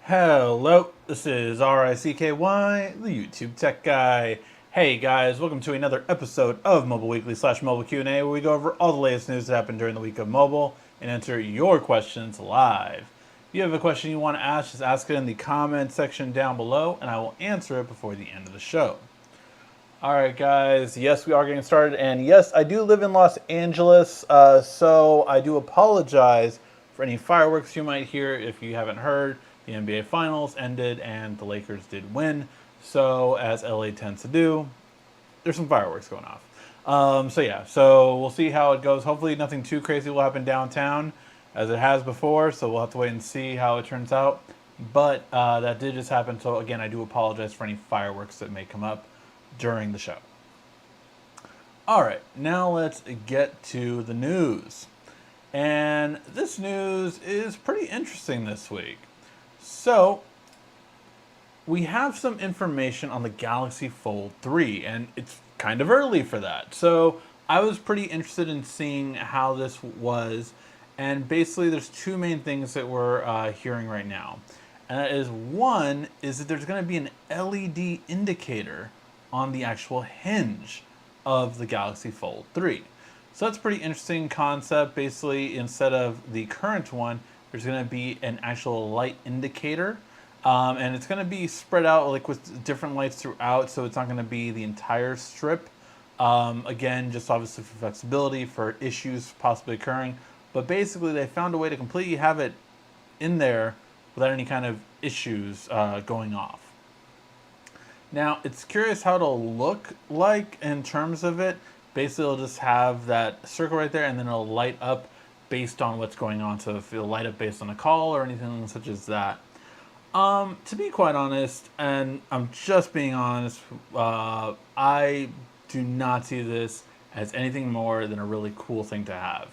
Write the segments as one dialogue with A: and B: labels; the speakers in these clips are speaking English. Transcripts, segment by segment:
A: Hello, this is RICKY, the YouTube Tech Guy. Hey guys, welcome to another episode of Mobile Weekly / Mobile Q&A, where we go over all the latest news that happened during the week of mobile and answer your questions live. If you have a question you want to ask, just ask it in the comment section down below, and I will answer it before the end of the show. Alright guys, yes, we are getting started, and yes, I do live in Los Angeles, so I do apologize for any fireworks you might hear. If you haven't heard, the NBA Finals ended and the Lakers did win, so as LA tends to do, there's some fireworks going off. So we'll see how it goes. Hopefully nothing too crazy will happen downtown, as it has before, so we'll have to wait and see how it turns out. But that did just happen, so again, I do apologize for any fireworks that may come up during the show. Alright, now let's get to the news. And this news is pretty interesting this week. So, we have some information on the Galaxy Fold 3, and it's kind of early for that. So, I was pretty interested in seeing how this was, and basically there's two main things that we're hearing right now. And that is, one is that there's going to be an LED indicator on the actual hinge of the Galaxy Fold 3. So that's a pretty interesting concept. Basically, instead of the current one, there's going to be an actual light indicator. And it's going to be spread out like with different lights throughout, so it's not going to be the entire strip. Again, just obviously for flexibility, for issues possibly occurring. But basically, they found a way to completely have it in there without any kind of issues going off. Now, it's curious how it'll look like in terms of it. Basically, it'll just have that circle right there, and then it'll light up based on what's going on. So if it'll light up based on a call or anything such as that. To be quite honest, and I'm just being honest, I do not see this as anything more than a really cool thing to have.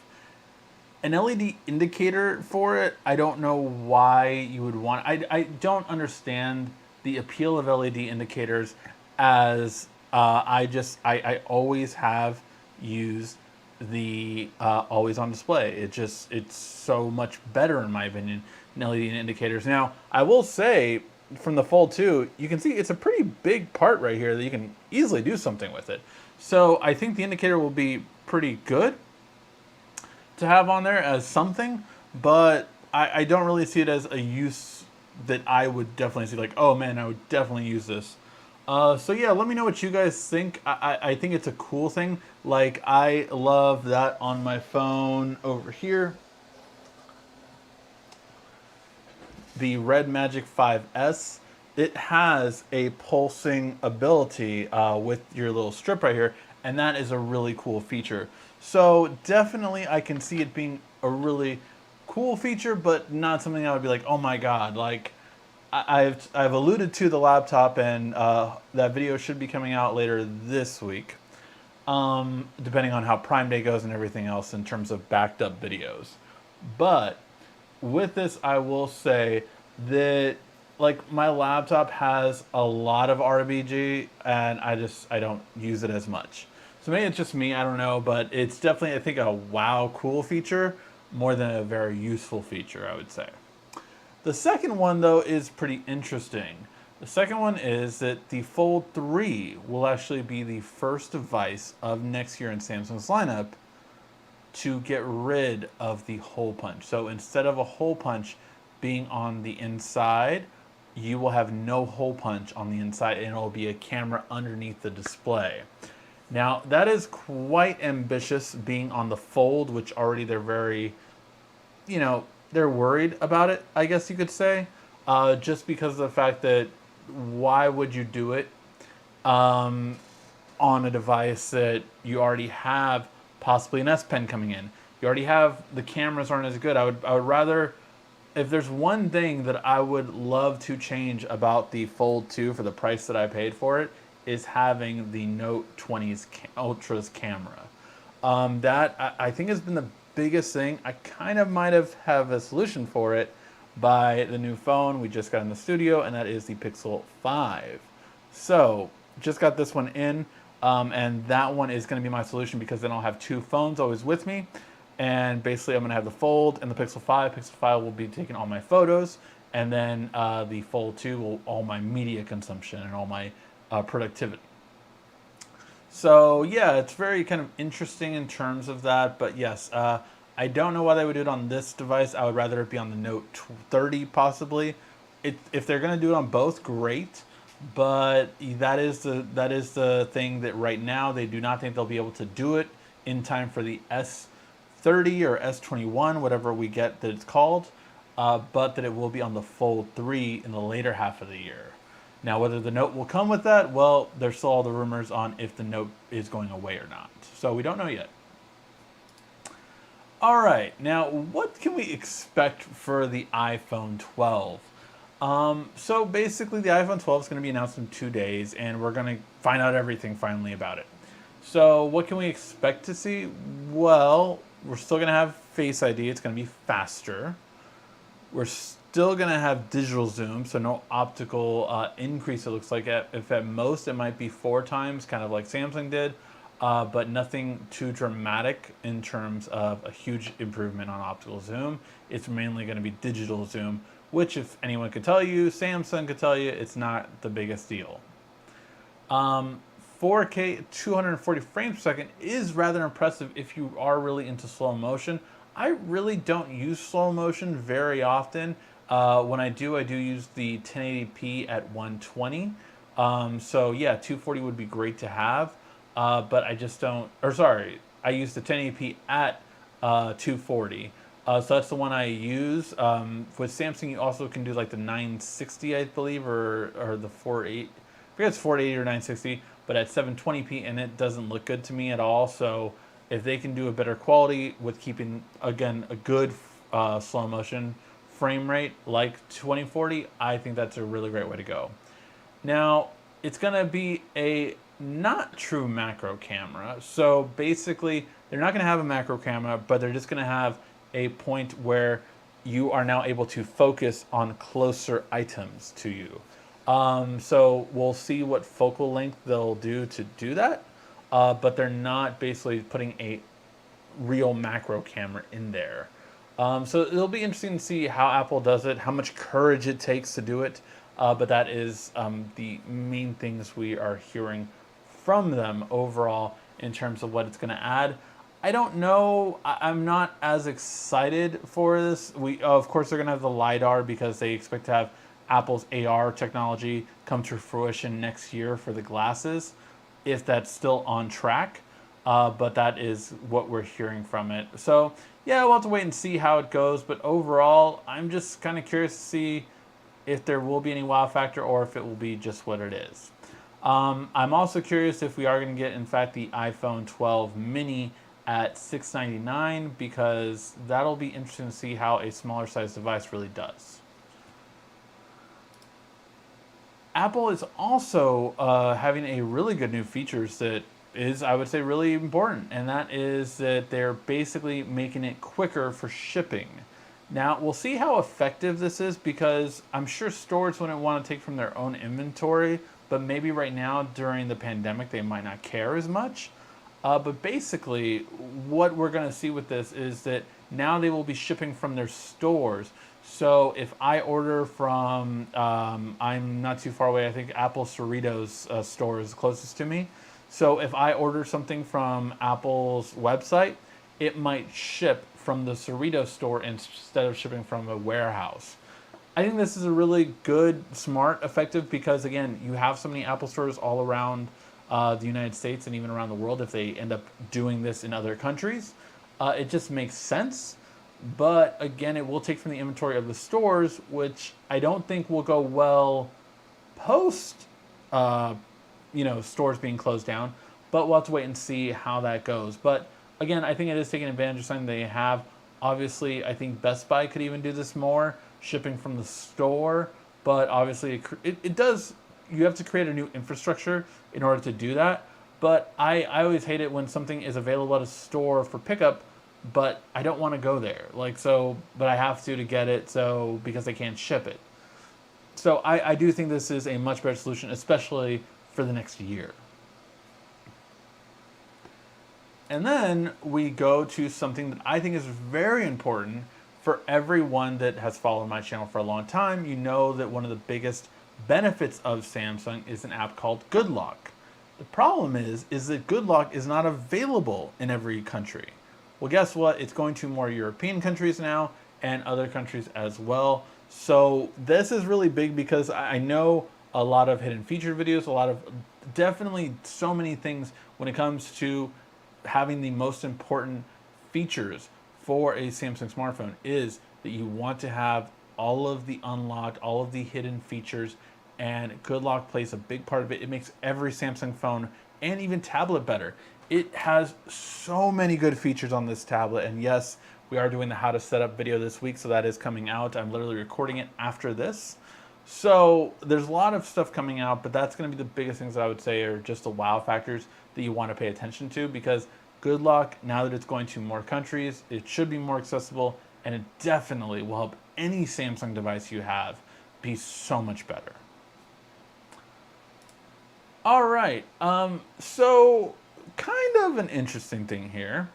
A: An LED indicator for it, I don't know why you would want. I don't understand the appeal of LED indicators, as I always have used the always on display. It's so much better in my opinion than LED indicators. Now I will say, from the Fold 2, you can see it's a pretty big part right here that you can easily do something with it. So I think the indicator will be pretty good to have on there as something, but I don't really see it as a use that I would definitely see, like, oh man, I would definitely use this. So yeah, let me know what you guys think. I think it's a cool thing. Like, I love that on my phone over here. The Red Magic 5S, it has a pulsing ability with your little strip right here, and that is a really cool feature. So definitely I can see it being a really cool feature, but not something I would be like, oh my god. Like, I've alluded to the laptop, and that video should be coming out later this week, depending on how Prime Day goes and everything else in terms of backed up videos. But with this, I will say that, like, my laptop has a lot of RBG, and I don't use it as much. So maybe it's just me, I don't know, but it's definitely, I think, a wow cool feature more than a very useful feature, I would say. The second one, though, is pretty interesting. The second one is that the Fold 3 will actually be the first device of next year in Samsung's lineup to get rid of the hole punch. So instead of a hole punch being on the inside, you will have no hole punch on the inside, and it will be a camera underneath the display. Now, that is quite ambitious, being on the Fold, which already they're very, they're worried about it, I guess you could say, just because of the fact that why would you do it on a device that you already have possibly an S Pen coming in? You already have, the cameras aren't as good. I would rather, if there's one thing that I would love to change about the Fold 2 for the price that I paid for it, is having the Note 20's Ultra's camera. That I think has been the biggest thing. I kind of might have a solution for it by the new phone we just got in the studio, and that is the Pixel 5. So just got this one in, and that one is going to be my solution, because then I'll have two phones always with me, and basically I'm going to have the Fold and the Pixel 5. Pixel 5 will be taking all my photos, and then the Fold 2 will all my media consumption and all my productivity. So yeah, it's very kind of interesting in terms of that. But yes, I don't know why they would do it on this device. I would rather it be on the Note 30 possibly. If they're going to do it on both, great. But that is the thing that right now they do not think they'll be able to do it in time for the S30 or S21, whatever we get that it's called. But that it will be on the Fold 3 in the later half of the year. Now, whether the Note will come with that, well, there's still all the rumors on if the Note is going away or not. So we don't know yet. All right, now what can we expect for the iPhone 12? So basically, the iPhone 12 is going to be announced in 2 days, and we're going to find out everything finally about it. So what can we expect to see? Well, we're still going to have Face ID. It's going to be faster. We're still going to have digital zoom, so no optical increase, it looks like. If at most, it might be 4 times, kind of like Samsung did, but nothing too dramatic in terms of a huge improvement on optical zoom. It's mainly going to be digital zoom, which, if anyone could tell you, Samsung could tell you, it's not the biggest deal. 4K 240 frames per second is rather impressive if you are really into slow motion. I really don't use slow motion very often. When I do use the 1080p at 120. So yeah, 240 would be great to have, but I just don't, or sorry, I use the 1080p at 240. So that's the one I use. With Samsung, you also can do like the 960, I believe, or the 480. I forget it's 480 or 960, but at 720p, and it doesn't look good to me at all. So if they can do a better quality with keeping, again, a good slow motion frame rate like 2040, I think that's a really great way to go. Now, it's going to be a not true macro camera. So basically, they're not going to have a macro camera, but they're just going to have a point where you are now able to focus on closer items to you. So we'll see what focal length they'll do to do that. But they're not basically putting a real macro camera in there. So it'll be interesting to see how Apple does it, how much courage it takes to do it. But that is the main things we are hearing from them overall in terms of what it's going to add. I don't know. I'm not as excited for this. Of course, they're going to have the LiDAR because they expect to have Apple's AR technology come to fruition next year for the glasses, if that's still on track. But that is what we're hearing from it. So yeah, we'll have to wait and see how it goes. But overall, I'm just kind of curious to see if there will be any wow factor or if it will be just what it is. I'm also curious if we are going to get, in fact, the iPhone 12 mini at $699, because that'll be interesting to see how a smaller size device really does. Apple is also having a really good new features that is, I would say, really important, and that is that they're basically making it quicker for shipping. Now, we'll see how effective this is, because I'm sure stores wouldn't want to take from their own inventory, but maybe right now during the pandemic they might not care as much. But basically, what we're going to see with this is that now they will be shipping from their stores. So if I order from, I'm not too far away, I think Apple Cerritos store is closest to me. So if I order something from Apple's website, it might ship from the Cerritos store instead of shipping from a warehouse. I think this is a really good, smart, effective, because again, you have so many Apple stores all around the United States and even around the world. If they end up doing this in other countries, it just makes sense. But again, it will take from the inventory of the stores, which I don't think will go well post, stores being closed down. But we'll have to wait and see how that goes. But again, I think it is taking advantage of something they have. Obviously, I think Best Buy could even do this more, shipping from the store. But obviously, it does. You have to create a new infrastructure in order to do that. But I always hate it when something is available at a store for pickup, but I don't want to go there. But I have to get it, so because they can't ship it. So I do think this is a much better solution, especially for the next year. And then we go to something that I think is very important for everyone that has followed my channel for a long time, you know that one of the biggest benefits of Samsung is an app called Good Lock. The problem is that Good Lock is not available in every country. Well, guess what? It's going to more European countries now and other countries as well. So this is really big because I know a lot of hidden feature videos, a lot of definitely so many things when it comes to having the most important features for a Samsung smartphone is that you want to have all of the unlocked, all of the hidden features, and Good Lock plays a big part of it. It makes every Samsung phone and even tablet better. It has so many good features on this tablet, and yes, we are doing the how to set up video this week, so that is coming out. I'm literally recording it after this. So there's a lot of stuff coming out, but that's going to be the biggest things that I would say are just the wow factors that you want to pay attention to, because Good Lock, now that it's going to more countries, it should be more accessible, and it definitely will help any Samsung device you have be so much better. All right, so kind of an interesting thing here.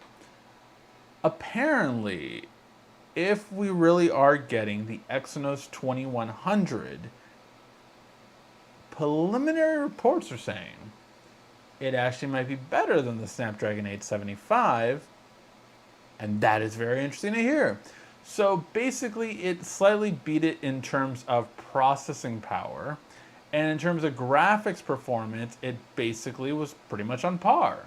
A: Apparently, if we really are getting the Exynos 2100, preliminary reports are saying it actually might be better than the Snapdragon 875, and that is very interesting to hear. So basically, it slightly beat it in terms of processing power, and in terms of graphics performance, it basically was pretty much on par.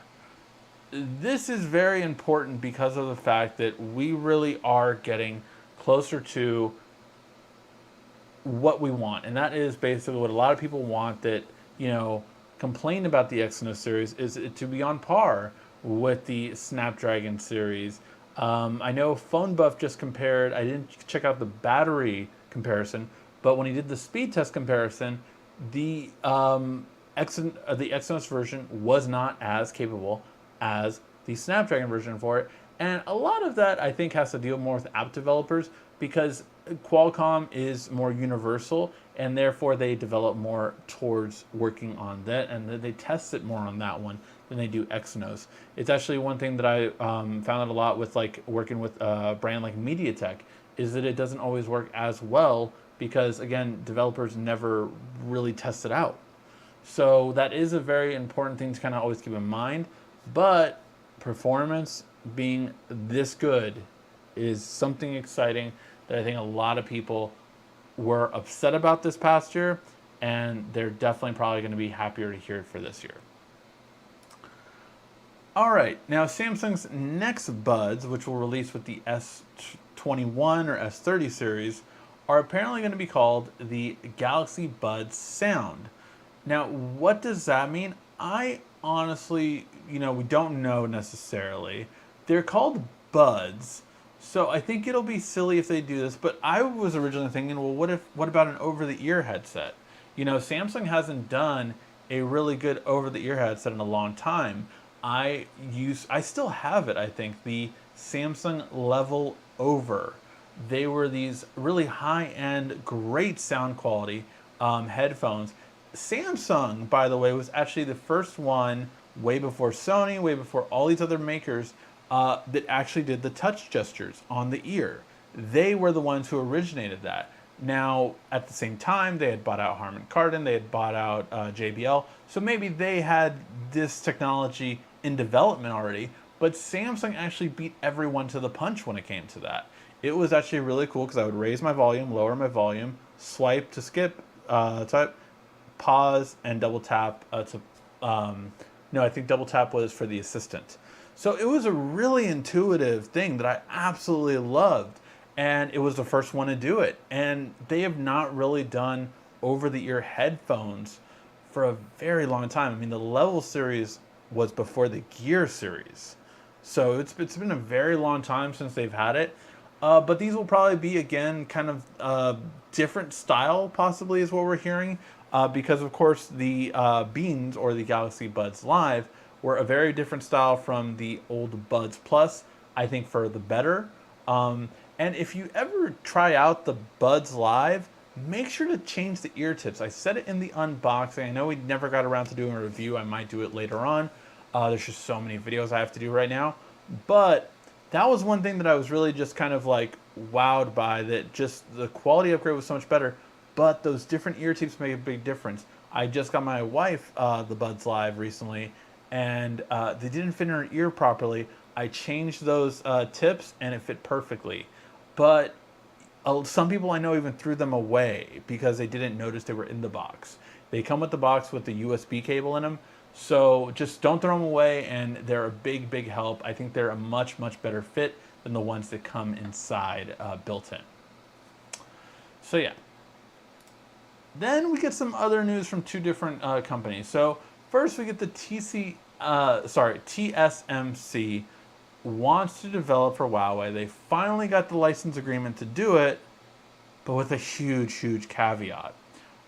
A: This is very important because of the fact that we really are getting closer to what we want, and that is basically what a lot of people want, that, you know, complain about the Exynos series, is it to be on par with the Snapdragon series. I know Phone Buff just compared, I didn't check out the battery comparison, but when he did the speed test comparison, the Exynos version was not as capable as the Snapdragon version for it. And a lot of that, I think, has to deal more with app developers, because Qualcomm is more universal, and therefore they develop more towards working on that, and they test it more on that one than they do Exynos. It's actually one thing that I found out a lot with, like, working with a brand like MediaTek, is that it doesn't always work as well, because again, developers never really test it out. So that is a very important thing to kind of always keep in mind. But performance being this good is something exciting that I think a lot of people were upset about this past year, and they're definitely probably going to be happier to hear it for this year. All right, now Samsung's next buds, which will release with the S21 or S30 series, are apparently going to be called the Galaxy Buds Sound. Now, what does that mean? I honestly, we don't know necessarily. They're called buds, so I think it'll be silly if they do this, but I was originally thinking, well, what about an over-the-ear headset? Samsung hasn't done a really good over-the-ear headset in a long time. I still have it, I think, the Samsung Level Over. They were these really high-end, great sound quality headphones. Samsung, by the way, was actually the first one, way before Sony, way before all these other makers, that actually did the touch gestures on the ear. They were the ones who originated that. Now, at the same time, they had bought out Harman Kardon, they had bought out JBL, so maybe they had this technology in development already, but Samsung actually beat everyone to the punch when it came to that. It was actually really cool because I would raise my volume, lower my volume, swipe to skip, type, pause, and double tap no, I think double tap was for the assistant. So it was a really intuitive thing that I absolutely loved, and it was the first one to do it. And they have not really done over-the-ear headphones for a very long time. I mean, the Level series was before the Gear series. So it's been a very long time since they've had it. But these will probably be, again, kind of different style, possibly, is what we're hearing. Because, of course, the Beans, or the Galaxy Buds Live, were a very different style from the old Buds Plus, I think for the better. And if you ever try out the Buds Live, make sure to change the ear tips. I said it in the unboxing. I know we never got around to doing a review. I might do it later on. There's just so many videos I have to do right now. But that was one thing that I was really just kind of like wowed by, that just the quality upgrade was so much better, but those different ear tips make a big difference. I just got my wife the Buds Live recently, and they didn't fit in her ear properly. I changed those tips and it fit perfectly. But some people I know even threw them away because they didn't notice they were in the box. They come with the box with the USB cable in them. So just don't throw them away, and they're a big, big help. I think they're a much, much better fit than the ones that come inside built in. So yeah. Then we get some other news from two different companies. So first we get the TSMC wants to develop for Huawei. They finally got the license agreement to do it, but with a huge, huge caveat.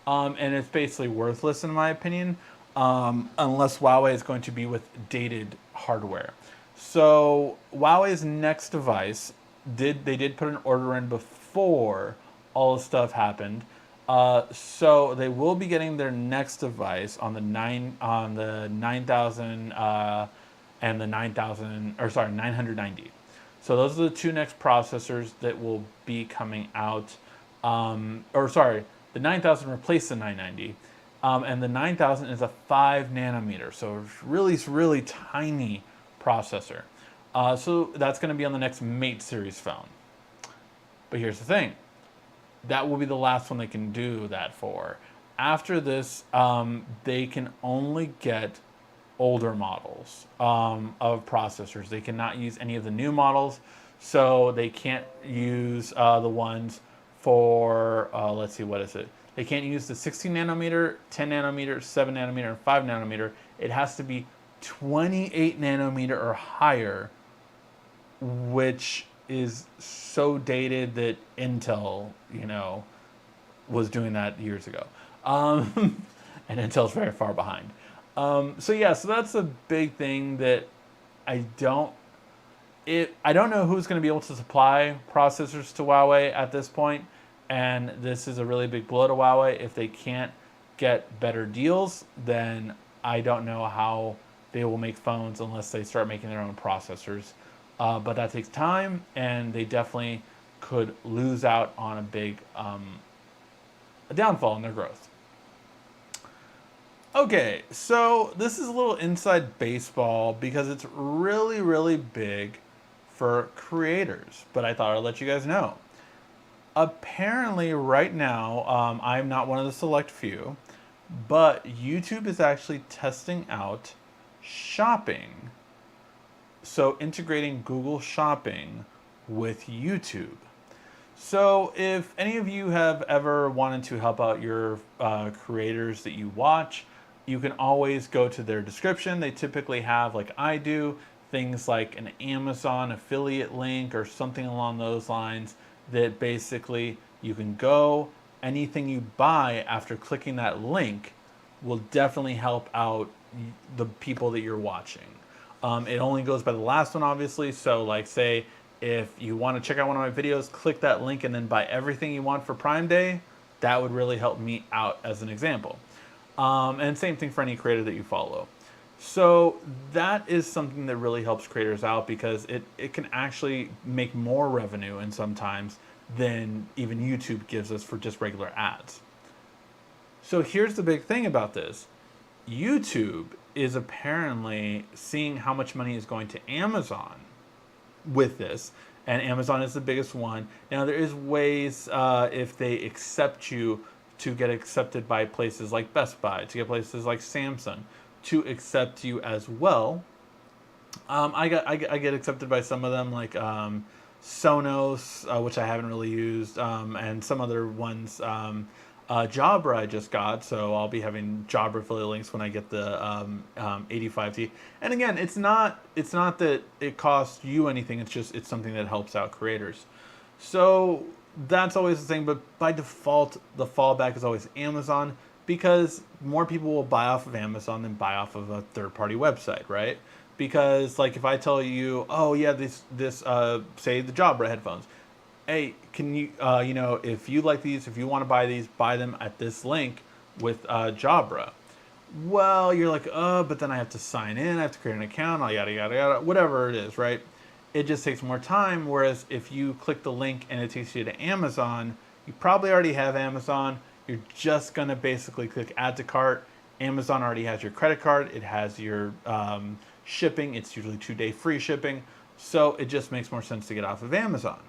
A: And it's basically worthless in my opinion, unless Huawei is going to be with dated hardware. So Huawei's next device, they did put an order in before all this stuff happened. So they will be getting their next device on the 9000 and the 990. So those are the two next processors that will be coming out. The 9000 replaced the 990, and the 9000 is a 5 nanometer, so really, really tiny processor. So that's going to be on the next Mate series phone. But here's the thing. That will be the last one they can do that for. After this, they can only get older models of processors. They cannot use any of the new models, so they can't use the ones for, let's see, what is it? They can't use the 16 nanometer, 10 nanometer, 7 nanometer, and 5 nanometer. It has to be 28 nanometer or higher, which is so dated that Intel, was doing that years ago. And Intel's very far behind. So that's a big thing that I don't know who's going to be able to supply processors to Huawei at this point, and this is a really big blow to Huawei. If they can't get better deals, then I don't know how they will make phones unless they start making their own processors. But that takes time, and they definitely could lose out on a big a downfall in their growth. Okay, so this is a little inside baseball because it's really, really big for creators, but I thought I'd let you guys know. Apparently, right now, I'm not one of the select few, but YouTube is actually testing out shopping. So integrating Google Shopping with YouTube. So if any of you have ever wanted to help out your creators that you watch, you can always go to their description. They typically have, like I do, things like an Amazon affiliate link or something along those lines that basically you can go, anything you buy after clicking that link will definitely help out the people that you're watching. It only goes by the last one, obviously. So like say if you want to check out one of my videos, click that link and then buy everything you want for Prime Day. That would really help me out as an example. And same thing for any creator that you follow. So that is something that really helps creators out because it can actually make more revenue and sometimes than even YouTube gives us for just regular ads. So here's the big thing about this. YouTube is apparently seeing how much money is going to Amazon with this, and Amazon is the biggest one. Now there is ways if they accept you to get accepted by places like Best Buy, to get places like Samsung to accept you as well. I get accepted by some of them, like Sonos, which I haven't really used, and some other ones. Jabra I just got, so I'll be having Jabra affiliate links when I get the 85T. And again, it's not that it costs you anything. It's something that helps out creators. So that's always the thing. But by default, the fallback is always Amazon because more people will buy off of Amazon than buy off of a third-party website, right? Because like if I tell you, oh yeah, this say the Jabra headphones. Hey, can you, if you like these, if you want to buy these, buy them at this link with Jabra. Well, you're like, but then I have to sign in, I have to create an account, yada, yada, yada, whatever it is, right? It just takes more time. Whereas if you click the link and it takes you to Amazon, you probably already have Amazon. You're just going to basically click add to cart. Amazon already has your credit card. It has your shipping. It's usually 2-day free shipping. So it just makes more sense to get off of Amazon.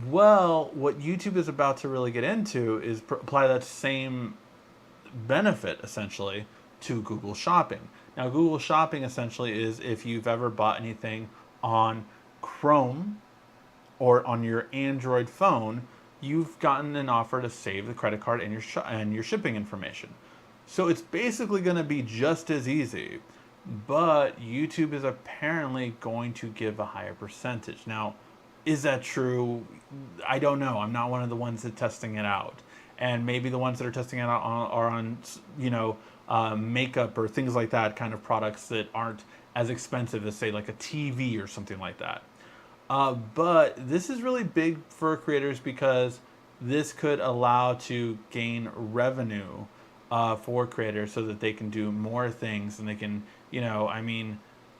A: Well, what YouTube is about to really get into is apply that same benefit essentially to Google Shopping. Now, Google Shopping essentially is if you've ever bought anything on Chrome or on your Android phone, you've gotten an offer to save the credit card and your shipping information. So it's basically going to be just as easy, but YouTube is apparently going to give a higher percentage. Now, is that true? I don't know. I'm not one of the ones that testing it out, and maybe the ones that are testing it out are on makeup or things like that, kind of products that aren't as expensive as say like a TV or something like that. But this is really big for creators because this could allow to gain revenue for creators so that they can do more things and they can,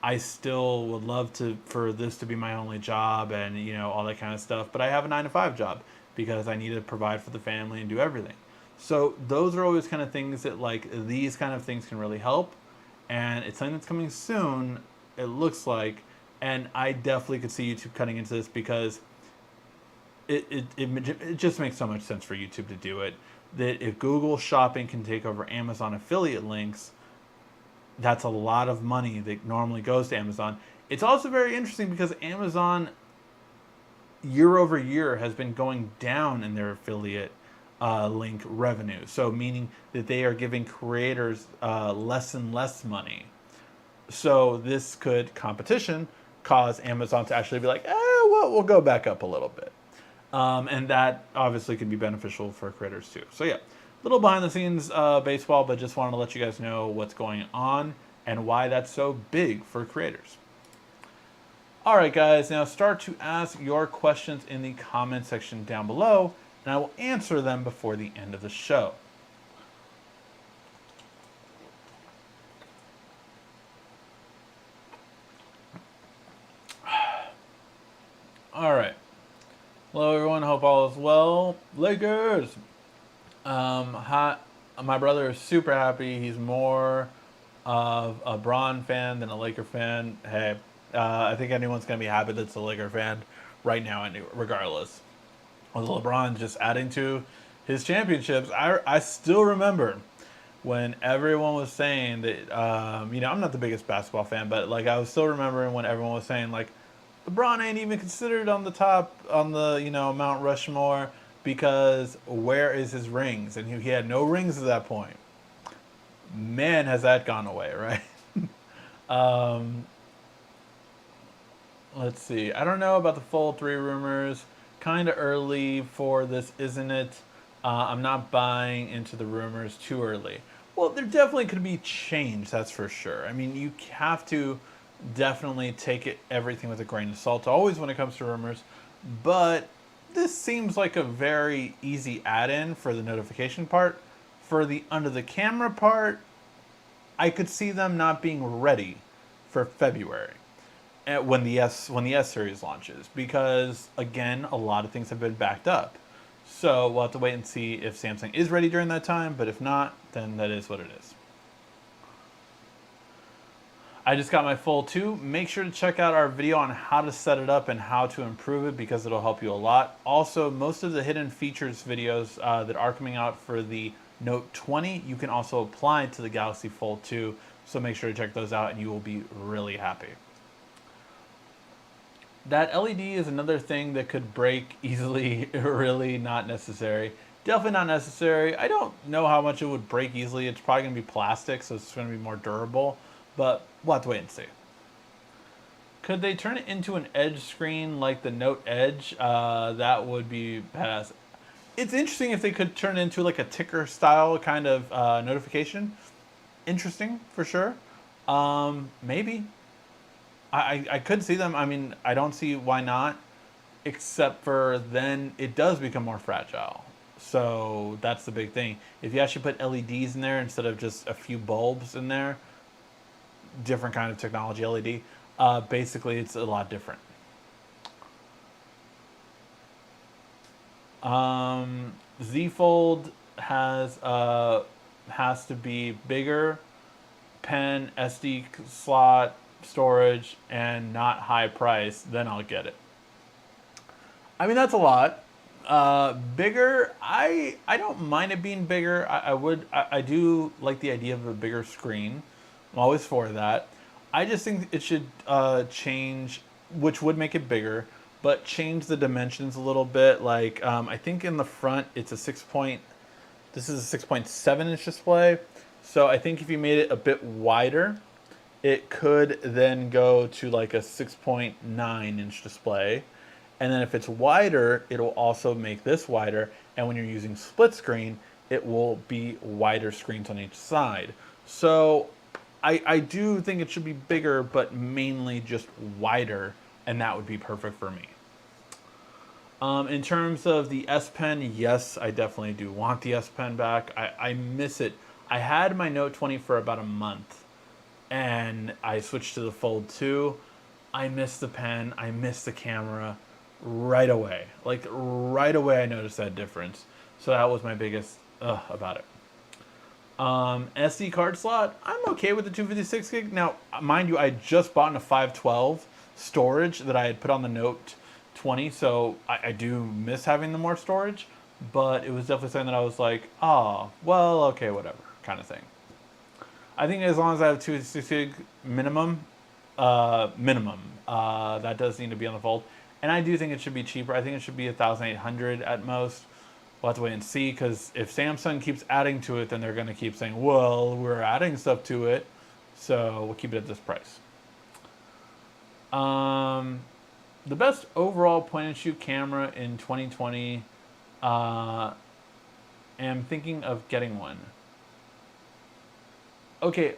A: I still would love for this to be my only job and, all that kind of stuff. But I have a 9-to-5 job because I need to provide for the family and do everything. So those are always kind of things that like these kind of things can really help. And it's something that's coming soon, it looks like. And I definitely could see YouTube cutting into this because it just makes so much sense for YouTube to do it. That if Google Shopping can take over Amazon affiliate links, that's a lot of money that normally goes to Amazon. It's also very interesting because Amazon year over year has been going down in their affiliate link revenue. So meaning that they are giving creators less and less money. So this could competition cause Amazon to actually be like, well, we'll go back up a little bit. And that obviously can be beneficial for creators too. So yeah, little behind the scenes baseball, but just wanted to let you guys know what's going on and why that's so big for creators. All right, guys, now start to ask your questions in the comment section down below, and I will answer them before the end of the show. All right. Hello, everyone. Hope all is well. Lakers. My brother is super happy. He's more of a Bron fan than a Laker fan. Hey, I think anyone's gonna be happy that's a Laker fan right now, regardless. With LeBron just adding to his championships, I still remember when everyone was saying that. I'm not the biggest basketball fan, but like I was still remembering when everyone was saying like, LeBron ain't even considered on the top on the Mount Rushmore because where is his rings? And he had no rings at that point. Man, has that gone away, right? Let's see. I don't know about the Fold 3 rumors. Kind of early for this, isn't it? I'm not buying into the rumors too early. Well, there definitely could be change, that's for sure. I mean, you have to definitely take everything with a grain of salt always when it comes to rumors, but this seems like a very easy add-in for the notification part. For the under the camera part, I could see them not being ready for February when the S series launches, because again, a lot of things have been backed up. So we'll have to wait and see if Samsung is ready during that time, but if not, then that is what it is. I just got my Fold 2. Make sure to check out our video on how to set it up and how to improve it because it'll help you a lot. Also, most of the hidden features videos that are coming out for the Note 20, you can also apply to the Galaxy Fold 2. So make sure to check those out and you will be really happy. That LED is another thing that could break easily, really not necessary. Definitely not necessary. I don't know how much it would break easily. It's probably going to be plastic, so it's going to be more durable. But we'll have to wait and see. Could they turn it into an Edge screen like the Note Edge? That would be badass. It's interesting if they could turn it into like a ticker style kind of notification. Interesting, for sure. Maybe. I could see them. I mean, I don't see why not. Except for then it does become more fragile. So that's the big thing. If you actually put LEDs in there instead of just a few bulbs in there, different kind of technology LED, basically it's a lot different. Z Fold has to be bigger, pen, SD slot, storage, and not high price. Then I'll get it. I mean, that's a lot. Bigger, I don't mind it being bigger. I do like the idea of a bigger screen. I'm always for that. I just think it should change, which would make it bigger, but change the dimensions a little bit. Like I think in the front it's a this is a 6.7-inch display. So I think if you made it a bit wider, it could then go to like a 6.9-inch display. And then if it's wider, it'll also make this wider. And when you're using split screen, it will be wider screens on each side. So I do think it should be bigger, but mainly just wider, and that would be perfect for me. In terms of the S Pen, yes, I definitely do want the S Pen back. I miss it. I had my Note 20 for about a month, and I switched to the Fold 2. I miss the pen. I miss the camera right away. Like, right away I noticed that difference. So that was my biggest about it. SD card slot, I'm okay with the 256 gig. Now, mind you, I just bought a 512 storage that I had put on the Note 20, so I do miss having the more storage, but it was definitely something that I was like, oh, well, okay, whatever, kind of thing. I think as long as I have 256 gig minimum, that does need to be on the Fold. And I do think it should be cheaper. I think it should be 1,800 at most. We'll have to wait and see, because if Samsung keeps adding to it, then they're going to keep saying, well, we're adding stuff to it, so we'll keep it at this price. The best overall point-and-shoot camera in 2020, am thinking of getting one. Okay,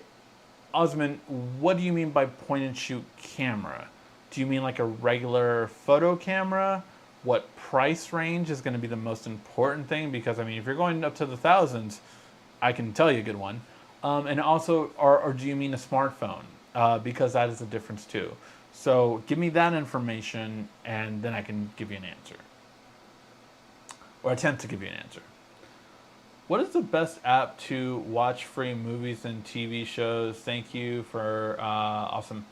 A: Osman, what do you mean by point-and-shoot camera? Do you mean like a regular photo camera? What price range is going to be the most important thing? Because, I mean, if you're going up to the thousands, I can tell you a good one. And also, or do you mean a smartphone? Because that is a difference too. So give me that information, and then I can give you an answer. Or attempt to give you an answer. What is the best app to watch free movies and TV shows? Thank you for awesome.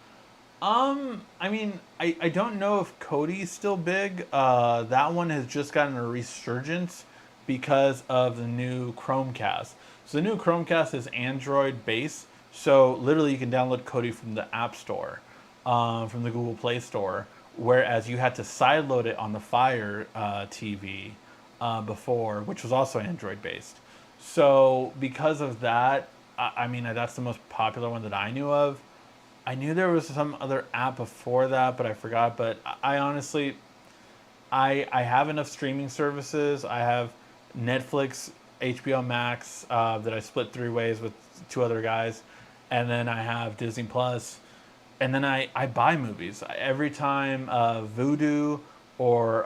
A: I mean, I don't know if Cody's still big. That one has just gotten a resurgence because of the new Chromecast. So the new Chromecast is Android based. So literally you can download Kodi from the App Store, from the Google Play Store, whereas you had to sideload it on the Fire TV before, which was also Android based. So because of that, I mean, that's the most popular one that I knew of. I knew there was some other app before that, but I forgot. But I honestly, I have enough streaming services. I have Netflix, HBO Max that I split 3 ways with 2 other guys, and then I have Disney Plus, and then I buy movies every time Vudu or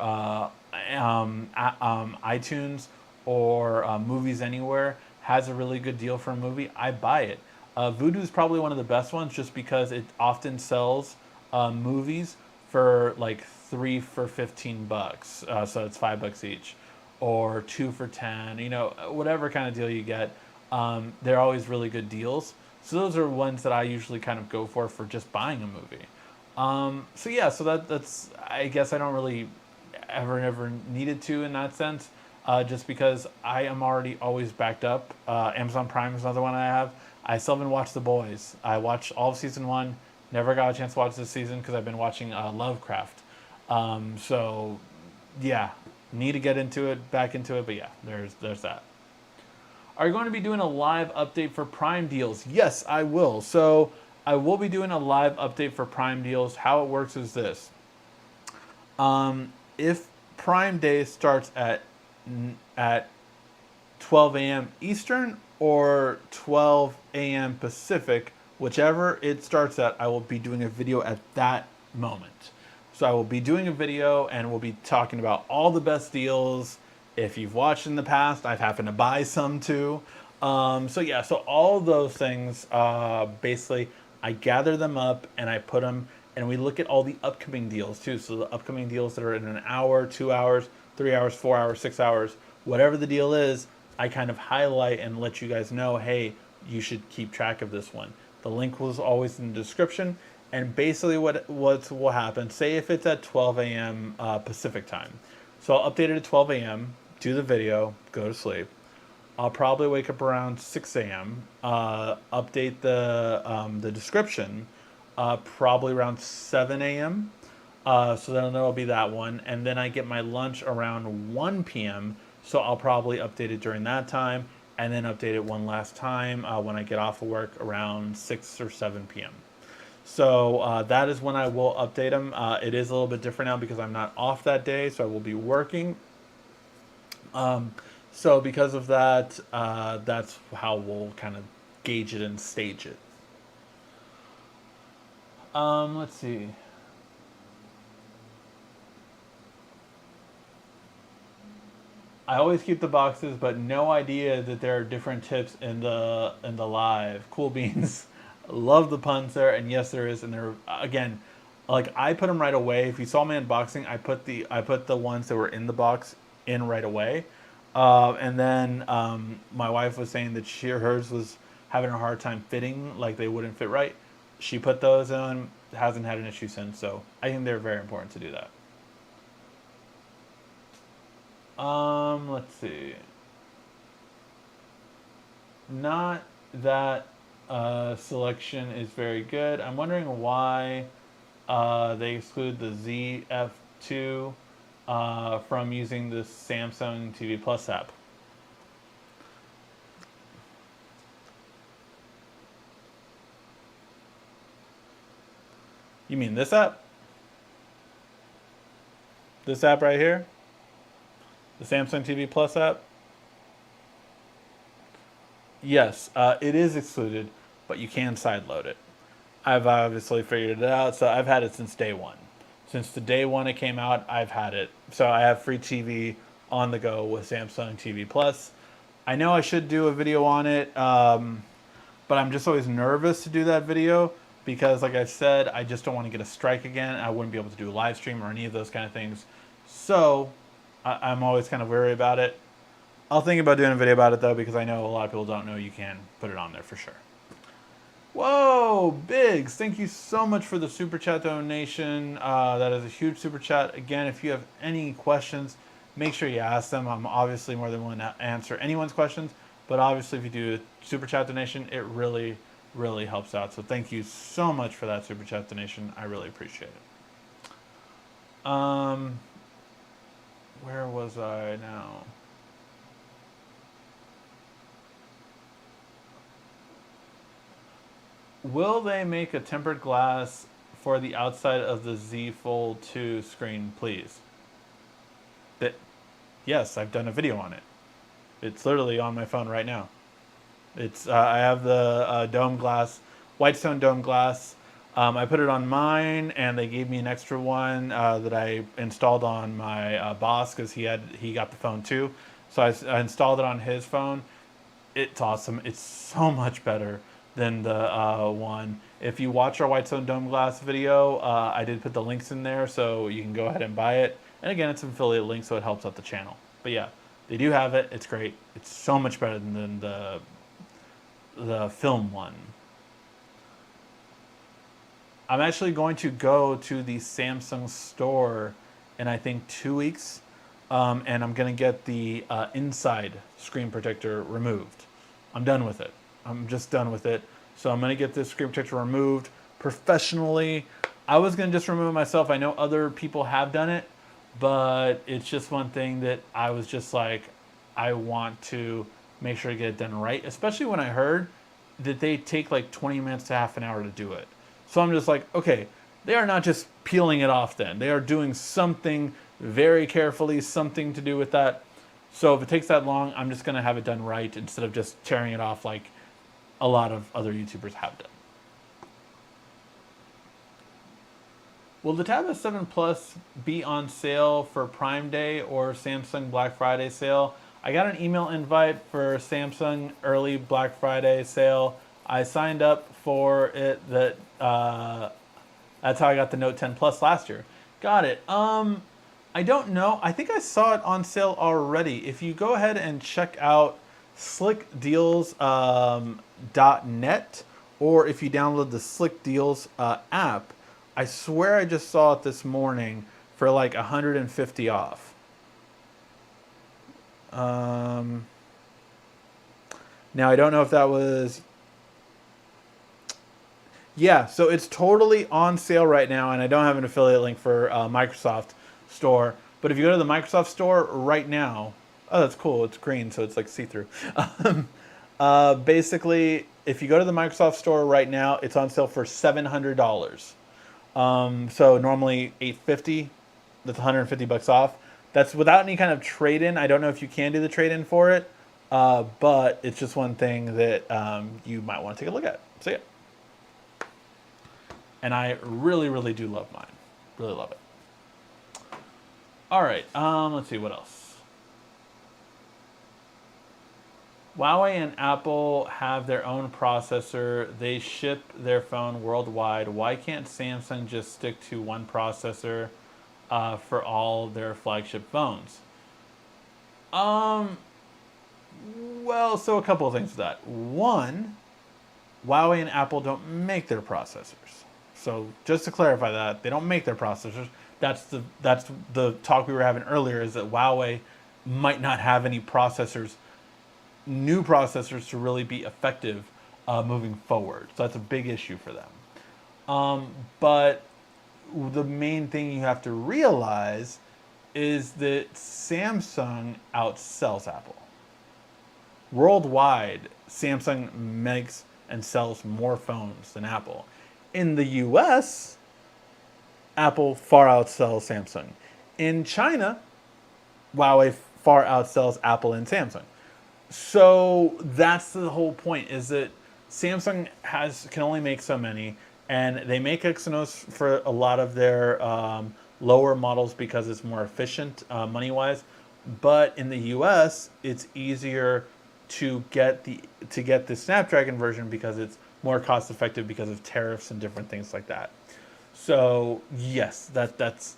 A: iTunes or Movies Anywhere has a really good deal for a movie. I buy it. Vudu is probably one of the best ones, just because it often sells movies for like 3 for $15, so it's $5 each, or 2 for 10. You know, whatever kind of deal you get, they're always really good deals. So those are ones that I usually kind of go for just buying a movie. So yeah, so that's I guess I don't really ever needed to in that sense, just because I am already always backed up. Amazon Prime is another one I have. I still haven't watched The Boys. I watched all of season 1. Never got a chance to watch this season because I've been watching Lovecraft. So, yeah, need to get back into it. But yeah, there's that. Are you going to be doing a live update for Prime deals? Yes, I will. So I will be doing a live update for Prime deals. How it works is this. If Prime Day starts at 12 a.m. Eastern or 12 a.m. Pacific, whichever it starts at, I will be doing a video at that moment. So I will be doing a video, and we'll be talking about all the best deals. If you've watched in the past, I've happened to buy some too. So yeah, so all those things, basically, I gather them up and I put them and we look at all the upcoming deals too. So the upcoming deals that are in an hour, 2 hours, 3 hours, 4 hours, 6 hours, whatever the deal is, I kind of highlight and let you guys know, hey, you should keep track of this one. The link was always in the description. And basically what will happen, say if it's at 12 a.m. Pacific time. So I'll update it at 12 a.m., do the video, go to sleep. I'll probably wake up around 6 a.m., update the description, probably around 7 a.m., so then there'll be that one. And then I get my lunch around 1 p.m., so I'll probably update it during that time, and then update it one last time when I get off of work around 6 or 7 p.m. So that is when I will update them. It is a little bit different now because I'm not off that day, so I will be working. So because of that, that's how we'll kind of gauge it and stage it. Let's see. I always keep the boxes, but no idea that there are different tips in the live. Cool beans. Love the puns there, and yes, there is. And there again, like I put them right away. If you saw me unboxing, I put the ones that were in the box in right away. And then my wife was saying that hers was having a hard time fitting, like they wouldn't fit right. She put those in, hasn't had an issue since. So I think they're very important to do that. Let's see. Not that selection is very good. I'm wondering why they exclude the ZF2 from using the Samsung TV Plus app. You mean this app? This app right here? The Samsung TV Plus app? Yes, it is excluded, but you can sideload it. I've obviously figured it out, so I've had it since day one. Since the day one it came out, I've had it. So I have free TV on the go with Samsung TV Plus. I know I should do a video on it, but I'm just always nervous to do that video because, like I said, I just don't want to get a strike again. I wouldn't be able to do a live stream or any of those kind of things. So I'm always kind of wary about it. I'll think about doing a video about it, though, because I know a lot of people don't know you can put it on there for sure. Whoa, Biggs, thank you so much for the Super Chat donation. That is a huge Super Chat. Again, if you have any questions, make sure you ask them. I'm obviously more than willing to answer anyone's questions, but obviously if you do a Super Chat donation, it really, really helps out. So thank you so much for that Super Chat donation. I really appreciate it. Where was I now? Will they make a tempered glass for the outside of the Z Fold 2 screen, please? Yes, I've done a video on it. It's literally on my phone right now. I have the dome glass, Whitestone dome glass. I put it on mine, and they gave me an extra one that I installed on my boss because he got the phone too. So I installed it on his phone. It's awesome. It's so much better than the one. If you watch our Whitestone dome glass video, I did put the links in there, so you can go ahead and buy it. And again, it's an affiliate link, so it helps out the channel. But yeah, they do have it. It's great. It's so much better than the film one. I'm actually going to go to the Samsung store in I think 2 weeks, and I'm going to get the inside screen protector removed. I'm done with it. I'm just done with it. So I'm going to get this screen protector removed professionally. I was going to just remove it myself. I know other people have done it, but it's just one thing that I was just like, I want to make sure I get it done right, especially when I heard that they take like 20 minutes to half an hour to do it. So I'm just like, okay, they are not just peeling it off then. They are doing something very carefully, something to do with that. So if it takes that long, I'm just going to have it done right instead of just tearing it off like a lot of other YouTubers have done. Will the Tab S7 Plus be on sale for Prime Day or Samsung Black Friday sale? I got an email invite for Samsung early Black Friday sale. I signed up for it That's how I got the Note 10 Plus last year. Got it. I don't know. I think I saw it on sale already. If you go ahead and check out slickdeals .net, or if you download the Slick Deals app, I swear I just saw it this morning for like 150 off. Now I don't know if that was. Yeah, so it's totally on sale right now, and I don't have an affiliate link for Microsoft Store. But if you go to the Microsoft Store right now, oh, that's cool. It's green, so it's like see-through. Basically, if you go to the Microsoft Store right now, it's on sale for $700. So normally $850. That's 150 bucks off. That's without any kind of trade-in. I don't know if you can do the trade-in for it, but it's just one thing that you might want to take a look at. So yeah. And I really, really do love mine. Really love it. All right, let's see, what else? Huawei and Apple have their own processor. They ship their phone worldwide. Why can't Samsung just stick to one processor for all their flagship phones? Well, so a couple of things with that. One, Huawei and Apple don't make their processors. So just to clarify that, they don't make their processors. That's the talk we were having earlier, is that Huawei might not have any new processors to really be effective moving forward. So that's a big issue for them. But the main thing you have to realize is that Samsung outsells Apple. Worldwide, Samsung makes and sells more phones than Apple. In the US, Apple far outsells Samsung. In China, Huawei far outsells Apple and Samsung. So that's the whole point, is that Samsung can only make so many, and they make Exynos for a lot of their lower models because it's more efficient money-wise. But in the US, it's easier to get the Snapdragon version because it's more cost effective because of tariffs and different things like that. So yes, that's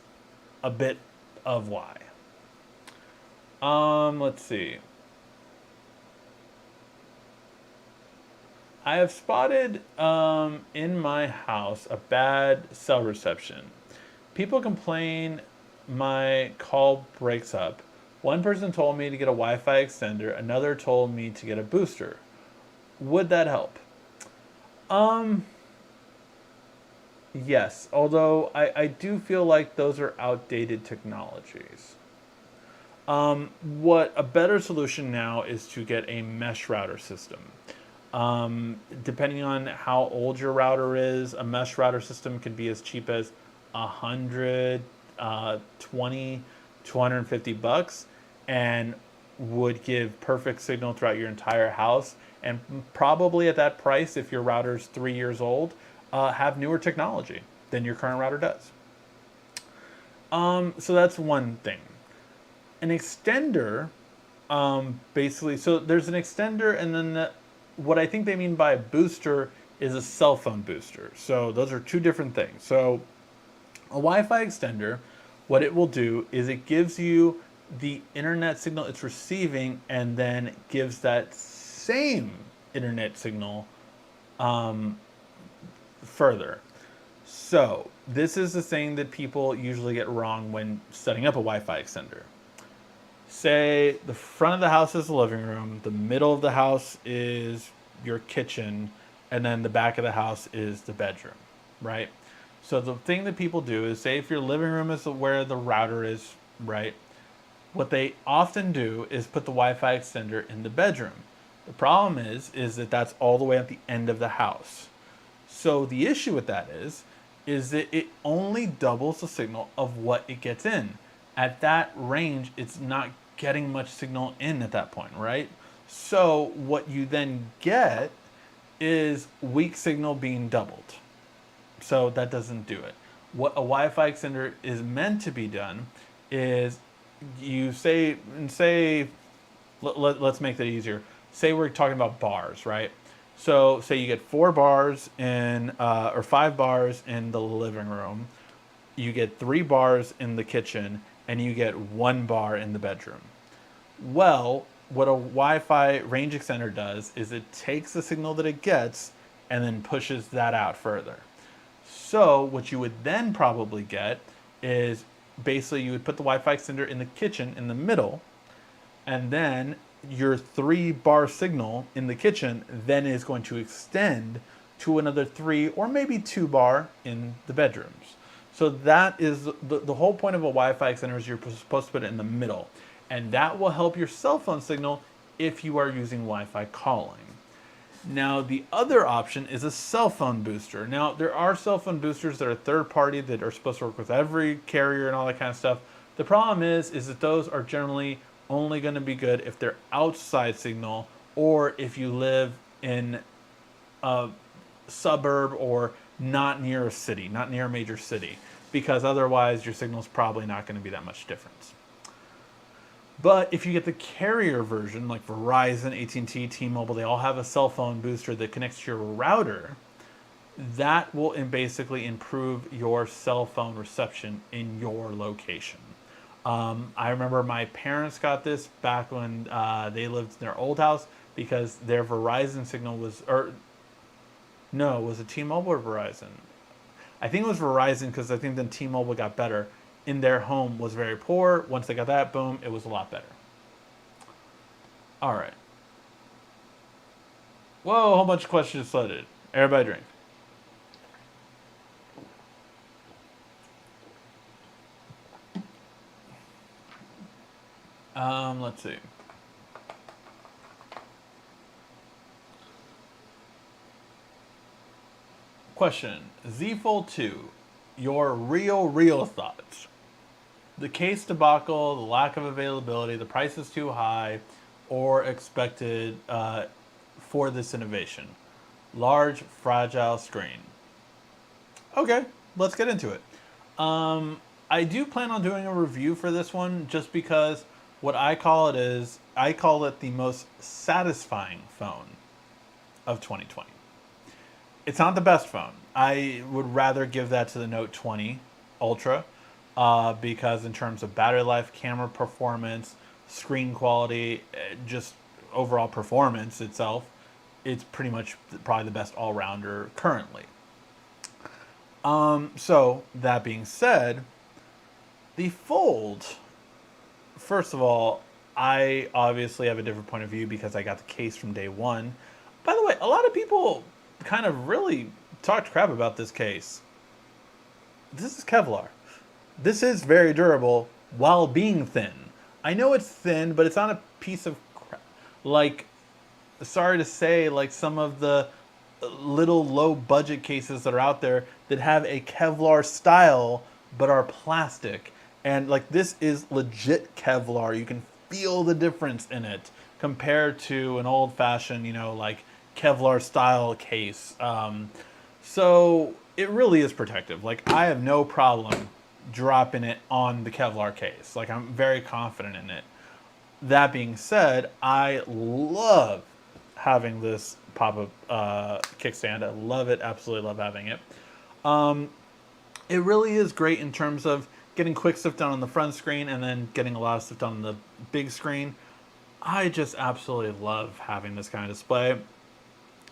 A: a bit of why. Let's see. I have spotted in my house a bad cell reception. People complain my call breaks up. One person told me to get a Wi-Fi extender. Another told me to get a booster. Would that help? Yes, although I do feel like those are outdated technologies. What a better solution now is to get a mesh router system. Depending on how old your router is, a mesh router system can be as cheap as 120, 250 bucks, and would give perfect signal throughout your entire house. And probably at that price, if your router's 3 years old, have newer technology than your current router does. So that's one thing. An extender, basically, so there's an extender, and then what I think they mean by a booster is a cell phone booster. So those are two different things. So a Wi-Fi extender, what it will do is it gives you the internet signal it's receiving, and then gives that same internet signal further. So this is the thing that people usually get wrong when setting up a Wi-Fi extender. Say the front of the house is the living room, the middle of the house is your kitchen, and then the back of the house is the bedroom, right? So the thing that people do is, say if your living room is where the router is, right? What they often do is put the Wi-Fi extender in the bedroom. The problem is that that's all the way at the end of the house. So the issue with that is that it only doubles the signal of what it gets in. At that range, it's not getting much signal in at that point, right? So what you then get is weak signal being doubled. So that doesn't do it. What a Wi-Fi extender is meant to be done is, you let's make that easier. Say we're talking about bars, right? So say you get 4 bars in, or 5 bars in the living room, you get 3 bars in the kitchen, and you get 1 bar in the bedroom. Well, what a Wi-Fi range extender does is it takes the signal that it gets and then pushes that out further. So what you would then probably get is basically you would put the Wi-Fi extender in the kitchen in the middle, and then your 3 bar signal in the kitchen then is going to extend to another 3 or maybe 2 bar in the bedrooms. So that is the whole point of a Wi-Fi extender is you're supposed to put it in the middle. And that will help your cell phone signal if you are using Wi-Fi calling. Now, the other option is a cell phone booster. Now, there are cell phone boosters that are third party that are supposed to work with every carrier and all that kind of stuff. The problem is that those are generally only going to be good if they're outside signal or if you live in a suburb or not near a city, not near a major city, because otherwise your signal is probably not going to be that much difference. But if you get the carrier version, like Verizon, AT&T, T-Mobile, they all have a cell phone booster that connects to your router. That will basically improve your cell phone reception in your location. I remember my parents got this back when they lived in their old house because their Verizon signal was, or no, was it T-Mobile or Verizon? I think it was Verizon because I think then T-Mobile got better. In their home was very poor. Once they got that, boom, it was a lot better. All right. Whoa, a whole bunch of questions flooded. Everybody drink. Let's see. Question. Z Fold 2. Your real thoughts. The case debacle, the lack of availability, the price is too high, or expected for this innovation. Large, fragile screen. Okay, let's get into it. I do plan on doing a review for this one just because what I call it the most satisfying phone of 2020. It's not the best phone. I would rather give that to the Note 20 Ultra because in terms of battery life, camera performance, screen quality, just overall performance itself, it's pretty much probably the best all-rounder currently. So that being said, the Fold, first of all, I obviously have a different point of view because I got the case from day one. By the way, a lot of people kind of really talked crap about this case. This is Kevlar. This is very durable while being thin. I know it's thin, but it's not a piece of crap. Like, sorry to say, like some of the little low budget cases that are out there that have a Kevlar style but are plastic. And like this is legit Kevlar. You can feel the difference in it compared to an old fashioned, like Kevlar style case. So it really is protective. Like I have no problem dropping it on the Kevlar case. Like I'm very confident in it. That being said, I love having this pop-up kickstand. I love it. Absolutely love having it. It really is great in terms of getting quick stuff done on the front screen and then getting a lot of stuff done on the big screen. I just absolutely love having this kind of display.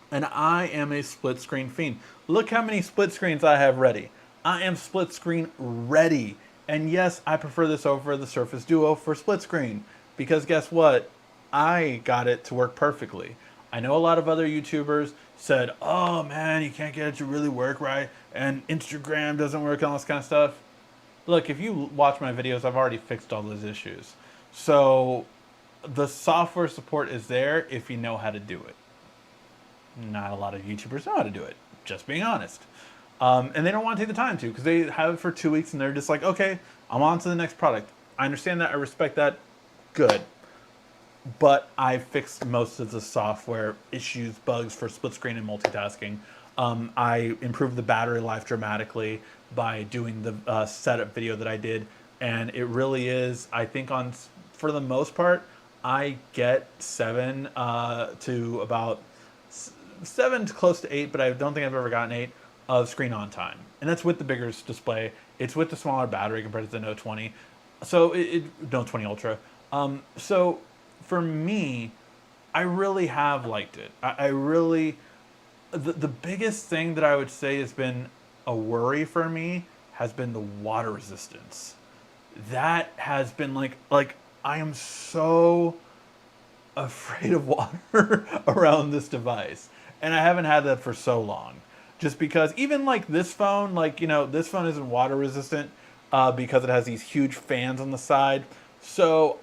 A: And I am a split screen fiend. Look how many split screens I have ready. I am split screen ready. And yes, I prefer this over the Surface Duo for split screen. Because guess what? I got it to work perfectly. I know a lot of other YouTubers said, oh man, you can't get it to really work right. And Instagram doesn't work and all this kind of stuff. Look, if you watch my videos, I've already fixed all those issues. So the software support is there if you know how to do it. Not a lot of YouTubers know how to do it, just being honest. And they don't want to take the time to because they have it for 2 weeks and they're just like, okay, I'm on to the next product. I understand that. I respect that. Good. But I fixed most of the software issues, bugs for split screen and multitasking. I improved the battery life dramatically by doing the setup video that I did. And it really is, I think for the most part, I get 7 to about 7 to close to 8, but I don't think I've ever gotten 8 of screen on time. And that's with the bigger display. It's with the smaller battery compared to the Note 20. So Note 20 Ultra. So for me, I really have liked it. I really, the biggest thing that I would say has been a worry for me has been the water resistance. That has been like I am so afraid of water around this device. And I haven't had that for so long. Just because even like this phone, like, this phone isn't water resistant because it has these huge fans on the side. So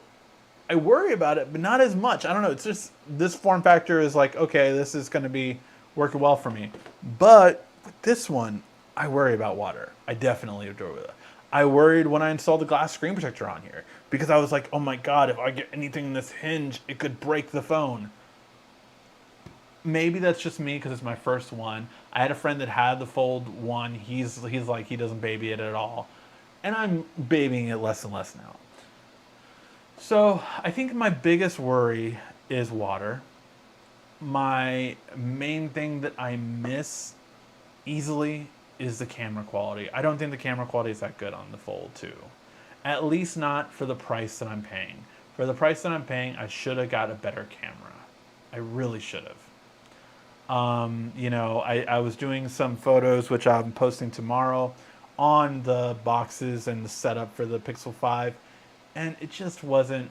A: I worry about it, but not as much. I don't know. It's just this form factor is like, okay, this is going to be working well for me. But with this one, I worry about water. I definitely do with it. I worried when I installed the glass screen protector on here because I was like, oh my God, if I get anything in this hinge, it could break the phone. Maybe that's just me because it's my first one. I had a friend that had the Fold 1. He's like, he doesn't baby it at all. And I'm babying it less and less now. So I think my biggest worry is water. My main thing that I miss easily is the camera quality. I don't think the camera quality is that good on the Fold 2. At least not for the price that I'm paying. For the price that I'm paying, I should have got a better camera. I really should have. I was doing some photos, which I'm posting tomorrow, on the boxes and the setup for the Pixel 5, and it just wasn't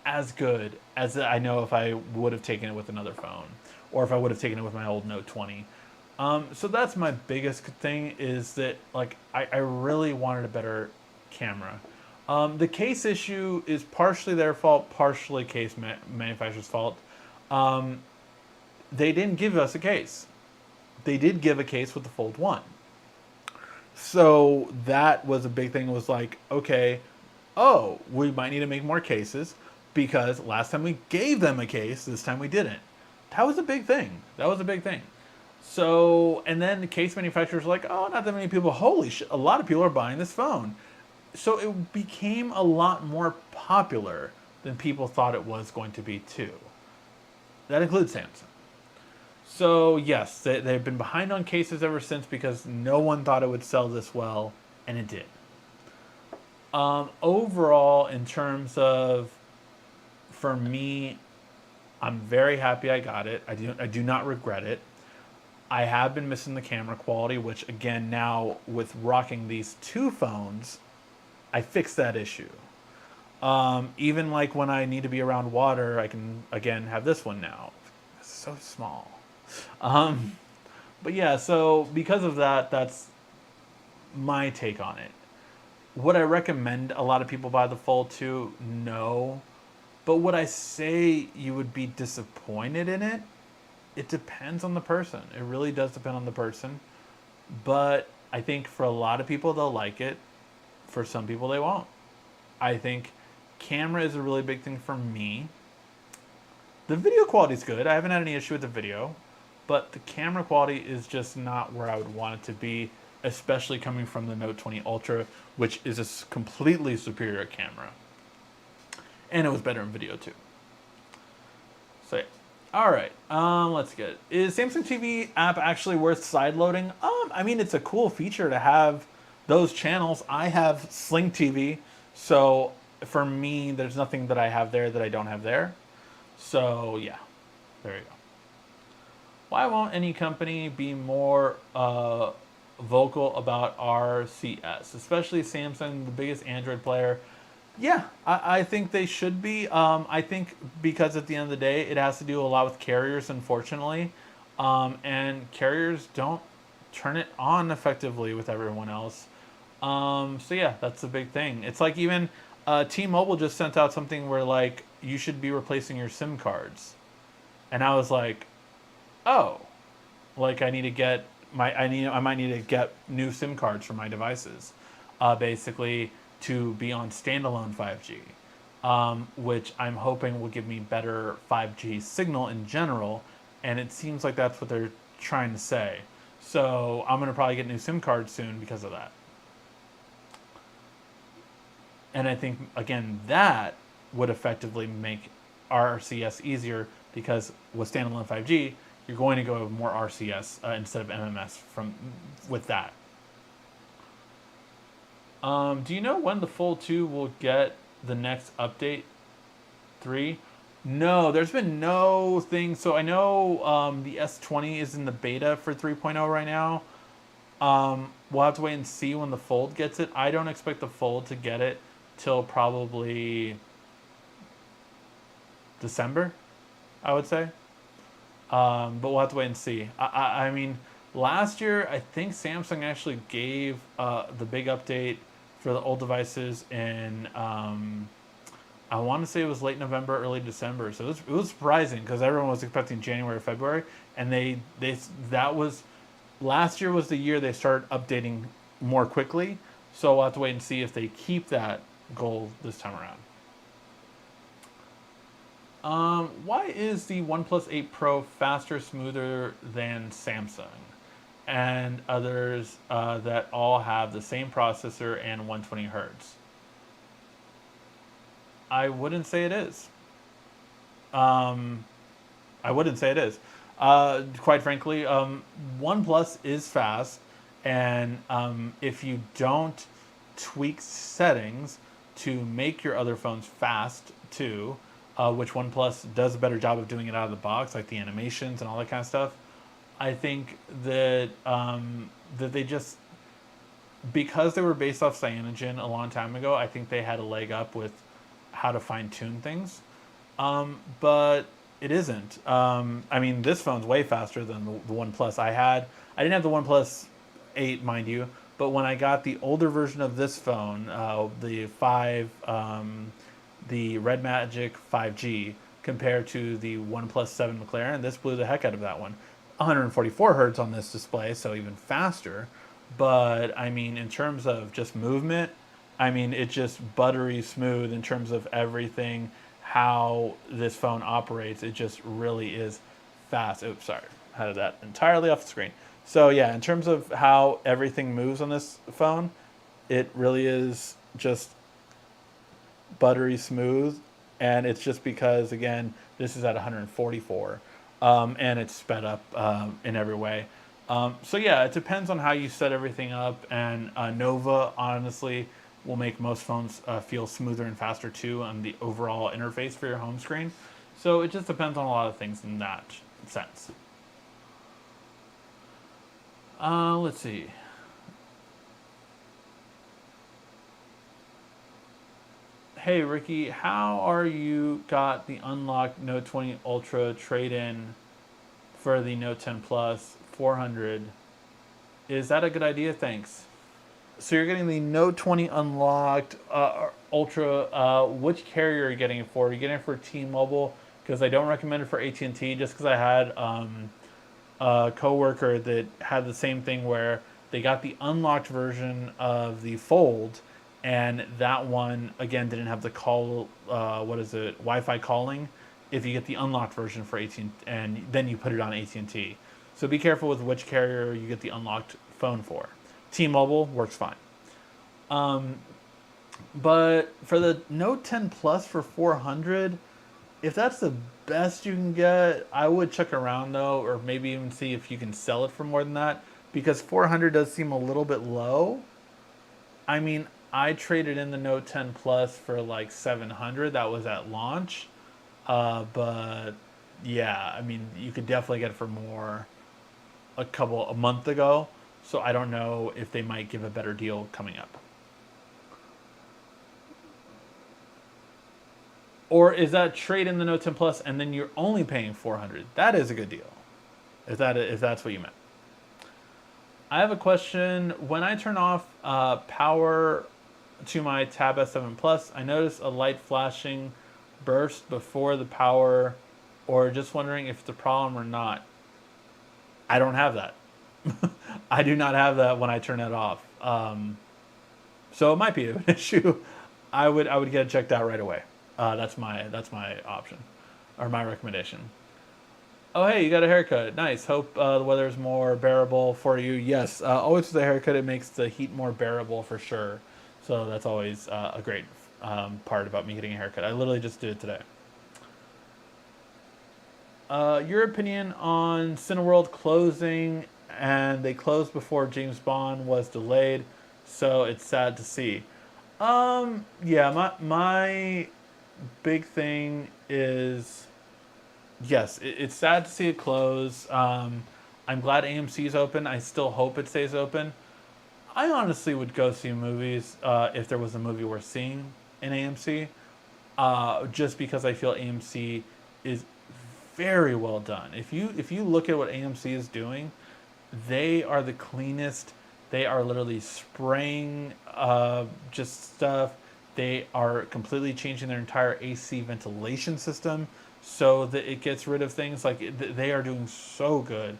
A: as good as I know if I would have taken it with another phone, or if I would have taken it with my old Note 20. So that's my biggest thing, is that like I really wanted a better camera. The case issue is partially their fault, partially case manufacturer's fault. They didn't give us a case. They did give a case with the Fold 1. So that was a big thing. It was like, okay, oh, we might need to make more cases because last time we gave them a case, this time we didn't. That was a big thing. So, and then the case manufacturers were like, oh, not that many people. Holy shit, a lot of people are buying this phone. So it became a lot more popular than people thought it was going to be too. That includes Samsung. So yes, they've been behind on cases ever since because no one thought it would sell this well, and it did. Overall, in terms of, for me, I'm very happy I got it. I do not regret it. I have been missing the camera quality, which again, now with rocking these two phones, I fixed that issue. Even like when I need to be around water, I can again have this one now. It's so small. But yeah, so because of that, that's my take on it. Would I recommend a lot of people buy the Fold 2? No. But would I say you would be disappointed in it? It depends on the person. It really does depend on the person. But I think for a lot of people, they'll like it. For some people, they won't. I think camera is a really big thing for me. The video quality is good. I haven't had any issue with the video. But the camera quality is just not where I would want it to be, especially coming from the Note 20 Ultra, which is a completely superior camera. And it was better in video too. So yeah. All right, let's get it. Is Samsung TV app actually worth sideloading? I mean, it's a cool feature to have those channels. I have Sling TV, so for me, there's nothing that I have there that I don't have there. So yeah, there you go. Why won't any company be more vocal about RCS, especially Samsung, the biggest Android player? Yeah, I think they should be. I think because at the end of the day, it has to do a lot with carriers, unfortunately. And carriers don't turn it on effectively with everyone else. So yeah, that's a big thing. It's like even T-Mobile just sent out something where like you should be replacing your SIM cards. And I was like, oh, like I might need to get new SIM cards for my devices, basically to be on standalone 5G, which I'm hoping will give me better 5G signal in general, and it seems like that's what they're trying to say. So I'm gonna probably get new SIM cards soon because of that. And I think again that would effectively make RCS easier because with standalone 5G, you're going to go more RCS instead of MMS with that. Do you know when the Fold 2 will get the next update? 3? No, there's been no thing. So I know the S20 is in the beta for 3.0 right now. We'll have to wait and see when the Fold gets it. I don't expect the Fold to get it till probably December, I would say. But we'll have to wait and see. I mean, last year, I think Samsung actually gave the big update for the old devices in, I want to say it was late November, early December. So it was surprising because everyone was expecting January or February. And that was, last year was the year they started updating more quickly. So we'll have to wait and see if they keep that goal this time around. Why is the OnePlus 8 Pro faster, smoother than Samsung and others that all have the same processor and 120 hertz? I wouldn't say it is. I wouldn't say it is. Quite frankly, OnePlus is fast, and if you don't tweak settings to make your other phones fast too, which OnePlus does a better job of doing it out of the box, like the animations and all that kind of stuff. I think that that they just, because they were based off Cyanogen a long time ago, I think they had a leg up with how to fine tune things. But it isn't. I mean, this phone's way faster than the OnePlus I didn't have the OnePlus 8, mind you, but when I got the older version of this phone, the Red Magic 5G compared to the OnePlus 7 McLaren, this blew the heck out of that one. 144 hertz on this display, so even faster. But I mean, in terms of just movement, I mean, it's just buttery smooth in terms of everything, how this phone operates. It just really is fast. Oops, sorry, had that entirely off the screen. So yeah, in terms of how everything moves on this phone, it really is just buttery smooth, and it's just because, again, this is at 144, and it's sped up in every way. So yeah, it depends on how you set everything up, and Nova honestly will make most phones feel smoother and faster too on the overall interface for your home screen. So it just depends on a lot of things in that sense. Let's see. Hey Ricky, how are you got the unlocked Note 20 Ultra trade-in for the Note 10 Plus 400? Is that a good idea? Thanks. So you're getting the Note 20 unlocked Ultra. Which carrier are you getting it for? Are you getting it for T-Mobile? Because I don't recommend it for AT&T, just because I had a coworker that had the same thing where they got the unlocked version of the Fold, and that one again didn't have the call. Wi-Fi calling. If you get the unlocked version for AT&T, and then you put it on AT&T, so be careful with which carrier you get the unlocked phone for. T-Mobile works fine. But for the Note 10 Plus for 400, if that's the best you can get, I would check around though, or maybe even see if you can sell it for more than that, because 400 does seem a little bit low. I mean, I traded in the Note 10 Plus for like 700. That was at launch. But yeah, I mean, you could definitely get it for more a month ago. So I don't know if they might give a better deal coming up. Or is that trade in the Note 10 Plus and then you're only paying 400? That is a good deal. If that's what you meant. I have a question. When I turn off power to my Tab S7 Plus, I notice a light flashing burst before the power, or just wondering if it's a problem or not. I don't have that. I do not have that when I turn it off. So it might be an issue. I would get it checked out right away. That's my option, or my recommendation. Oh hey, you got a haircut. Nice. Hope the weather is more bearable for you. Yes, always with a haircut, it makes the heat more bearable for sure. So that's always a great part about me getting a haircut. I literally just did it today. Your opinion on Cineworld closing, and they closed before James Bond was delayed, so it's sad to see. Yeah, my big thing is yes, it's sad to see it close. I'm glad AMC is open. I still hope it stays open. I honestly would go see movies if there was a movie worth seeing in AMC, just because I feel AMC is very well done. If you look at what AMC is doing, they are the cleanest. They are literally spraying just stuff. They are completely changing their entire AC ventilation system so that it gets rid of things. They are doing so good.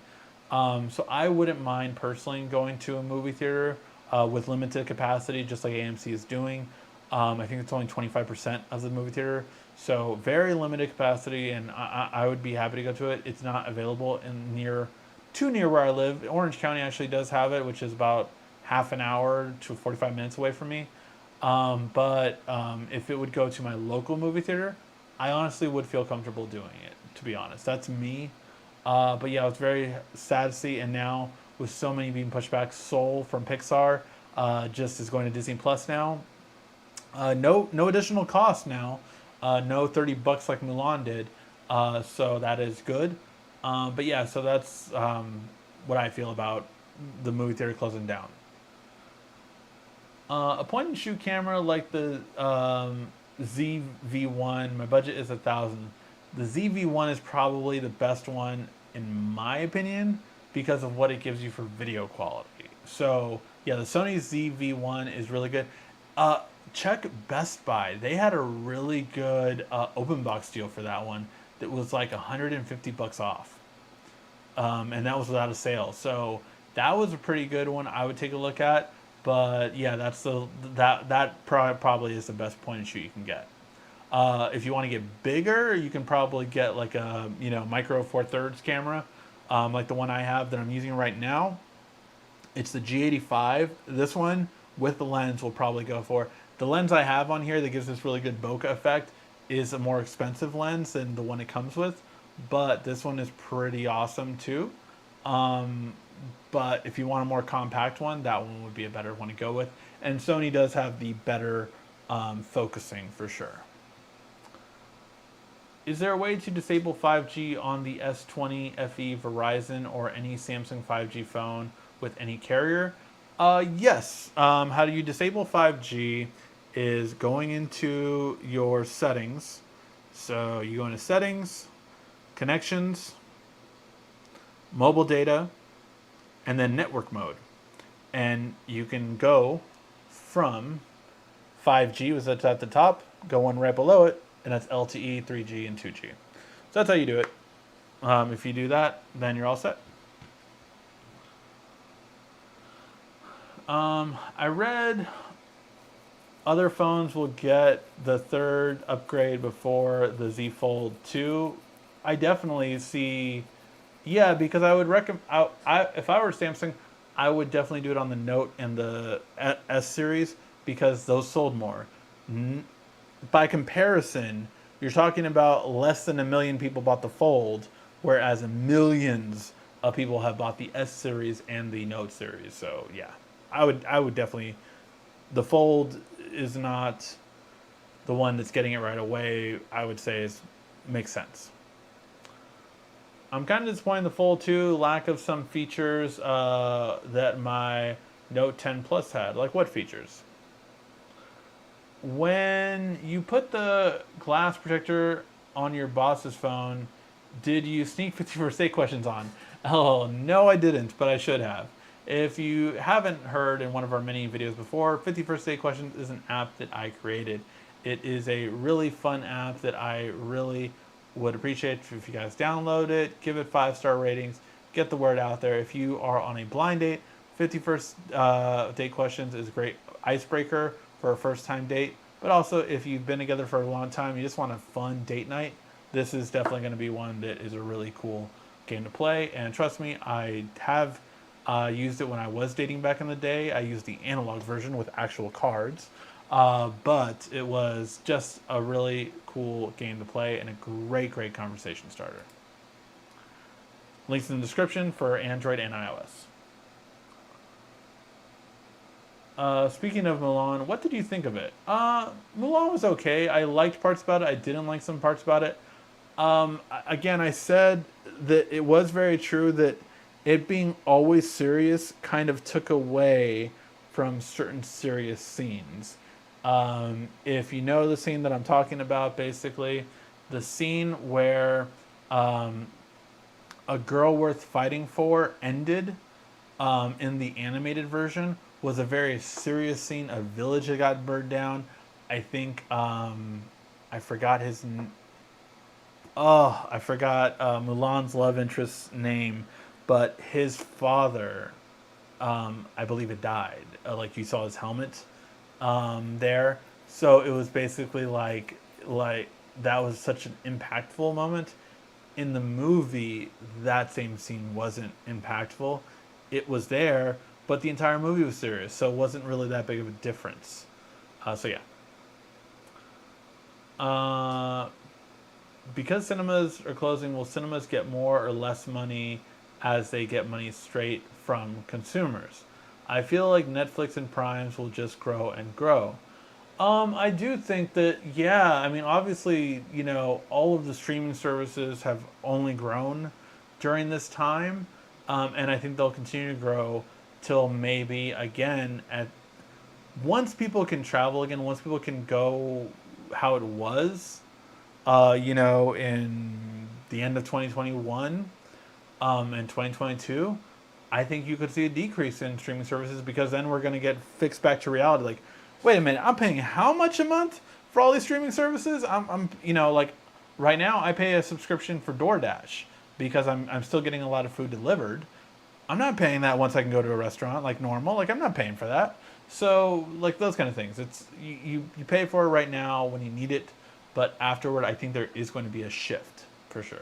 A: So I wouldn't mind personally going to a movie theater with limited capacity, just like AMC is doing. I think it's only 25% of the movie theater, so very limited capacity, and I would be happy to go to it. It's not available too near where I live. Orange County actually does have it, which is about half an hour to 45 minutes away from me. But if it would go to my local movie theater, I honestly would feel comfortable doing it, to be honest. That's me. But yeah, it's very sad to see. And now, with so many being pushed back, Soul from Pixar just is going to Disney Plus now. No additional cost now. No $30 like Mulan did. So that is good. But yeah, so that's what I feel about the movie theater closing down. A point and shoot camera like the ZV1. My budget is $1,000. The ZV1 is probably the best one in my opinion because of what it gives you for video quality. So yeah, the Sony ZV1 is really good. Check Best Buy. They had a really good open box deal for that one that was like $150 off, and that was without a sale. So that was a pretty good one. I would take a look at. But yeah, that probably is the best point and shoot you can get. If you want to get bigger, you can probably get like a micro four thirds camera, like the one I have that I'm using right now. It's the G85. This one with the lens will probably go for. The lens I have on here that gives this really good bokeh effect is a more expensive lens than the one it comes with, but this one is pretty awesome too. But if you want a more compact one, that one would be a better one to go with. And Sony does have the better focusing for sure. Is there a way to disable 5G on the S20 FE Verizon or any Samsung 5G phone with any carrier? Yes. How do you disable 5G is going into your settings. So you go into settings, connections, mobile data, and then network mode. And you can go from 5G, was that's at the top, go one right below it, and that's LTE, 3G, and 2G. So that's how you do it. If you do that, then you're all set. I read other phones will get the third upgrade before the Z Fold 2. I definitely see, yeah, because I would recommend, if I were Samsung, I would definitely do it on the Note and the S series because those sold more. By comparison, you're talking about less than 1 million people bought the Fold, whereas millions of people have bought the S series and the Note series. So yeah, I would definitely. The Fold is not the one that's getting it right away. I would say makes sense. I'm kind of disappointed in the Fold 2, lack of some features that my Note 10 Plus had. Like what features? When you put the glass protector on your boss's phone, did you sneak 51st Date questions on? Oh, no, I didn't, but I should have. If you haven't heard in one of our many videos before, 51st Date Questions is an app that I created. It is a really fun app that I really would appreciate if you guys download it, give it 5-star ratings, get the word out there. If you are on a blind date, 51st Date Questions is a great icebreaker for a first-time date. But also, if you've been together for a long time, you just want a fun date night, this is definitely going to be one that is a really cool game to play. And trust me, I have used it when I was dating back in the day. I used the analog version with actual cards. But it was just a really cool game to play and a great conversation starter. Links in the description for Android and iOS. Speaking of Mulan, what did you think of it? Mulan was okay. I liked parts about it. I didn't like some parts about it. Again, I said that it was very true that it being always serious kind of took away from certain serious scenes. If you know the scene that I'm talking about, basically, the scene where a girl worth fighting for ended in the animated version was a very serious scene. A village that got burned down. I think I forgot his. I forgot Mulan's love interest's name, but his father, I believe, had died. Like you saw his helmet there, so it was basically like that was such an impactful moment. In the movie, that same scene wasn't impactful. It was there, but the entire movie was serious, so it wasn't really that big of a difference. So yeah. Because cinemas are closing, will cinemas get more or less money as they get money straight from consumers? I feel like Netflix and Primes will just grow and grow. I do think that, yeah, I mean, obviously, all of the streaming services have only grown during this time, and I think they'll continue to grow till maybe, again, once people can travel again, once people can go how it was, in the end of 2021 and 2022, I think you could see a decrease in streaming services because then we're going to get fixed back to reality. Like, wait a minute, I'm paying how much a month for all these streaming services? I'm like right now I pay a subscription for DoorDash because I'm still getting a lot of food delivered. I'm not paying that once I can go to a restaurant like normal. Like I'm not paying for that. So like those kind of things. It's you pay for it right now when you need it, but afterward I think there is going to be a shift for sure.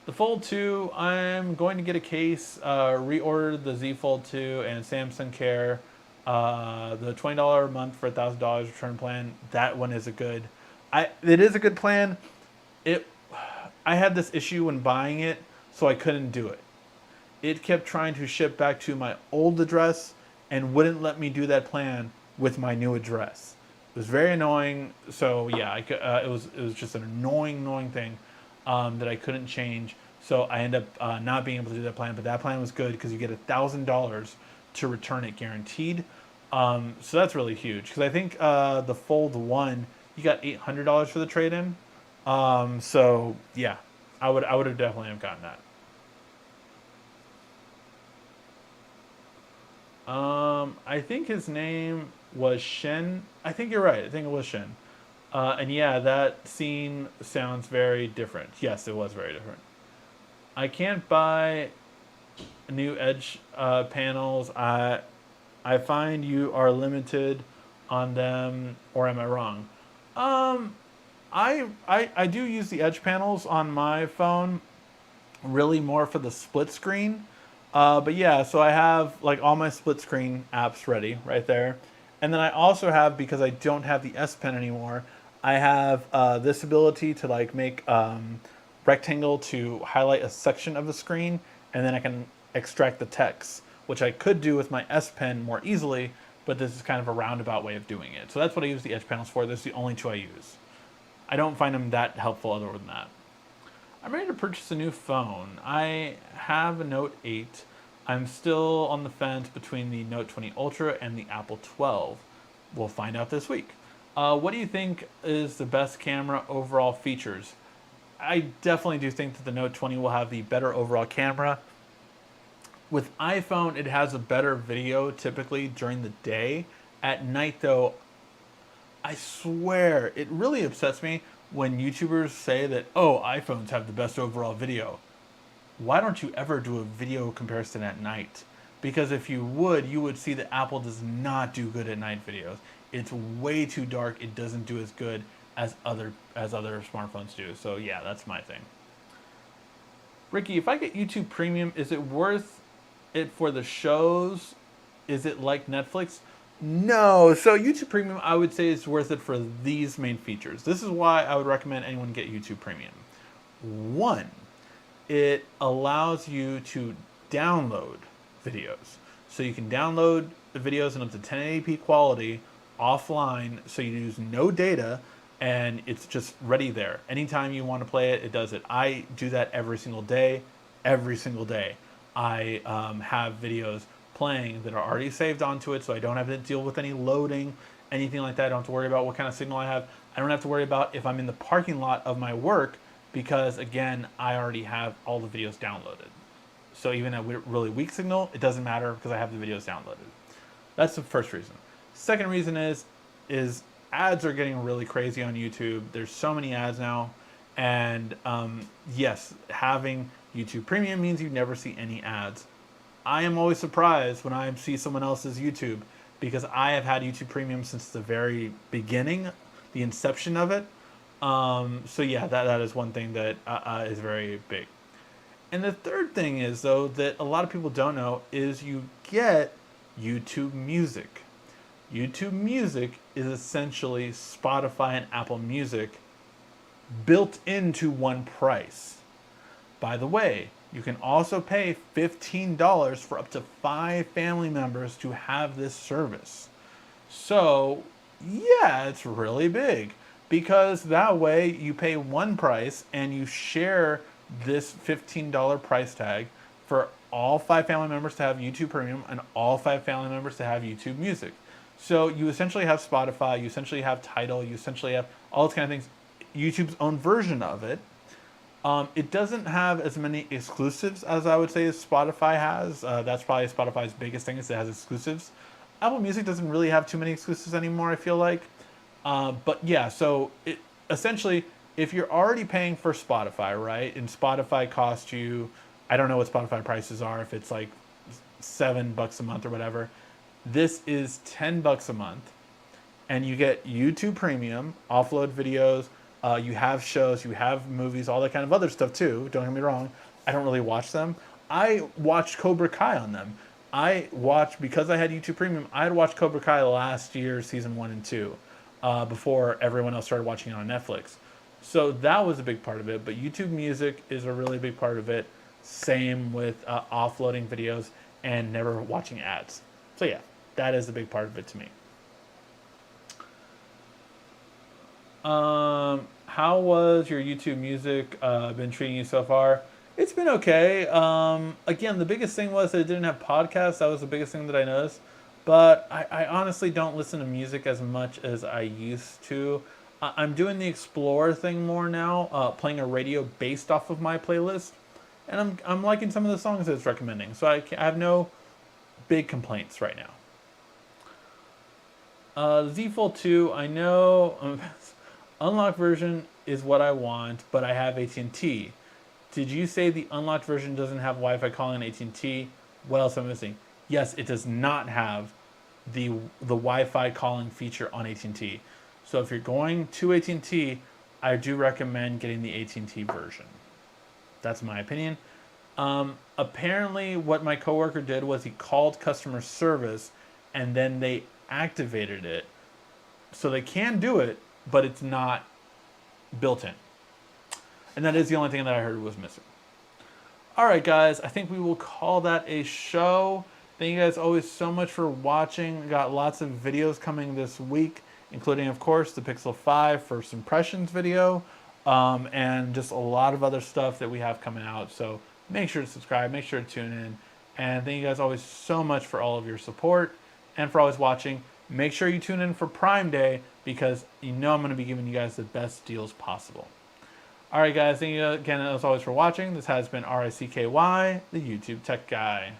A: The Fold 2, I'm going to get a case, reorder the Z Fold 2 and Samsung Care. The $20 a month for $1,000 return plan. That one is it is a good plan. I had this issue when buying it, so I couldn't do it. It kept trying to ship back to my old address and wouldn't let me do that plan with my new address. It was very annoying. So yeah, it was just an annoying thing that I couldn't change. So I ended up not being able to do that plan. But that plan was good because you get $1,000 to return it guaranteed. So that's really huge because I think the Fold 1 you got $800 for the trade-in. So yeah, I would have definitely have gotten that. I think his name was Shen. I think you're right. I think it was Shen. And yeah, that scene sounds very different. Yes, it was very different. I can't buy new Edge panels. I find you are limited on them, or am I wrong? I do use the Edge panels on my phone, really more for the split screen. But yeah, so I have like all my split screen apps ready right there. And then I also have, because I don't have the S Pen anymore, I have this ability to like make rectangle to highlight a section of the screen, and then I can extract the text, which I could do with my S Pen more easily, but this is kind of a roundabout way of doing it. So that's what I use the Edge panels for. This is the only two I use. I don't find them that helpful other than that. I'm ready to purchase a new phone. I have a Note 8. I'm still on the fence between the Note 20 Ultra and the Apple 12. We'll find out this week. What do you think is the best camera overall features? I definitely do think that the Note 20 will have the better overall camera. With iPhone, it has a better video typically during the day. At night, though, I swear, it really upsets me when YouTubers say that, oh, iPhones have the best overall video. Why don't you ever do a video comparison at night? Because if you would see that Apple does not do good at night videos. It's way too dark. It doesn't do as good as other smartphones do. So yeah, that's my thing. Ricky, if I get YouTube Premium, is it worth it for the shows? Is it like Netflix? No. So YouTube Premium, I would say, is worth it for these main features. This is why I would recommend anyone get YouTube Premium. One, it allows you to download videos. So you can download the videos in up to 1080p quality offline, so you use no data, and it's just ready there. Anytime you want to play it, it does it. I do that every single day. Every single day. I have videos playing that are already saved onto it, so I don't have to deal with any loading, anything like that. I don't have to worry about what kind of signal I have. I don't have to worry about if I'm in the parking lot of my work, because again, I already have all the videos downloaded. So even a really weak signal, it doesn't matter because I have the videos downloaded. That's the first reason. Second reason is ads are getting really crazy on YouTube. There's so many ads now, and yes, having YouTube Premium means you never see any ads. I am always surprised when I see someone else's YouTube, because I have had YouTube Premium since the very beginning, the inception of it. So yeah, that is one thing that is very big. And the third thing is, though, that a lot of people don't know, is you get YouTube Music. YouTube Music is essentially Spotify and Apple Music built into one price. By the way, you can also pay $15 for up to 5 family members to have this service. So, yeah, it's really big, because that way you pay one price and you share this $15 price tag for all 5 family members to have YouTube Premium and all 5 family members to have YouTube Music. So you essentially have Spotify, you essentially have Tidal, you essentially have all those kind of things, YouTube's own version of it. It doesn't have as many exclusives as I would say as Spotify has. That's probably Spotify's biggest thing, is it has exclusives. Apple Music doesn't really have too many exclusives anymore, I feel like. But yeah, so it essentially, if you're already paying for Spotify, right, and Spotify costs you, I don't know what Spotify prices are, if it's like $7 a month or whatever. This is $10 a month, and you get YouTube Premium, offload videos, you have shows, you have movies, all that kind of other stuff too. Don't get me wrong, I don't really watch them. I watched Cobra Kai on them. Because I had YouTube Premium, I had watched Cobra Kai last year, season 1 and 2, before everyone else started watching it on Netflix. So that was a big part of it, but YouTube Music is a really big part of it. Same with offloading videos and never watching ads. So yeah, that is a big part of it to me. How was your YouTube Music been treating you so far? It's been okay. Again, the biggest thing was that it didn't have podcasts. That was the biggest thing that I noticed. But I honestly don't listen to music as much as I used to. I'm doing the Explorer thing more now, playing a radio based off of my playlist. And I'm liking some of the songs that it's recommending. So I have no big complaints right now. The Z Fold 2, I know unlocked version is what I want, but I have AT&T. Did you say the unlocked version doesn't have Wi-Fi calling on AT&T? What else am I missing? Yes, it does not have the Wi-Fi calling feature on AT&T. So if you're going to AT&T, I do recommend getting the AT&T version. That's my opinion. Apparently, what my coworker did was he called customer service, and then they activated it. So they can do it, but it's not built in. And that is the only thing that I heard was missing. All right, guys, I think we will call that a show. Thank you guys always so much for watching. We got lots of videos coming this week, including, of course, the Pixel 5 first impressions video, and just a lot of other stuff that we have coming out. So make sure to subscribe, make sure to tune in. And thank you guys always so much for all of your support and for always watching. Make sure you tune in for Prime Day, because you know I'm going to be giving you guys the best deals possible. All right, guys, thank you again, as always, for watching. This has been RICKY, the YouTube Tech Guy.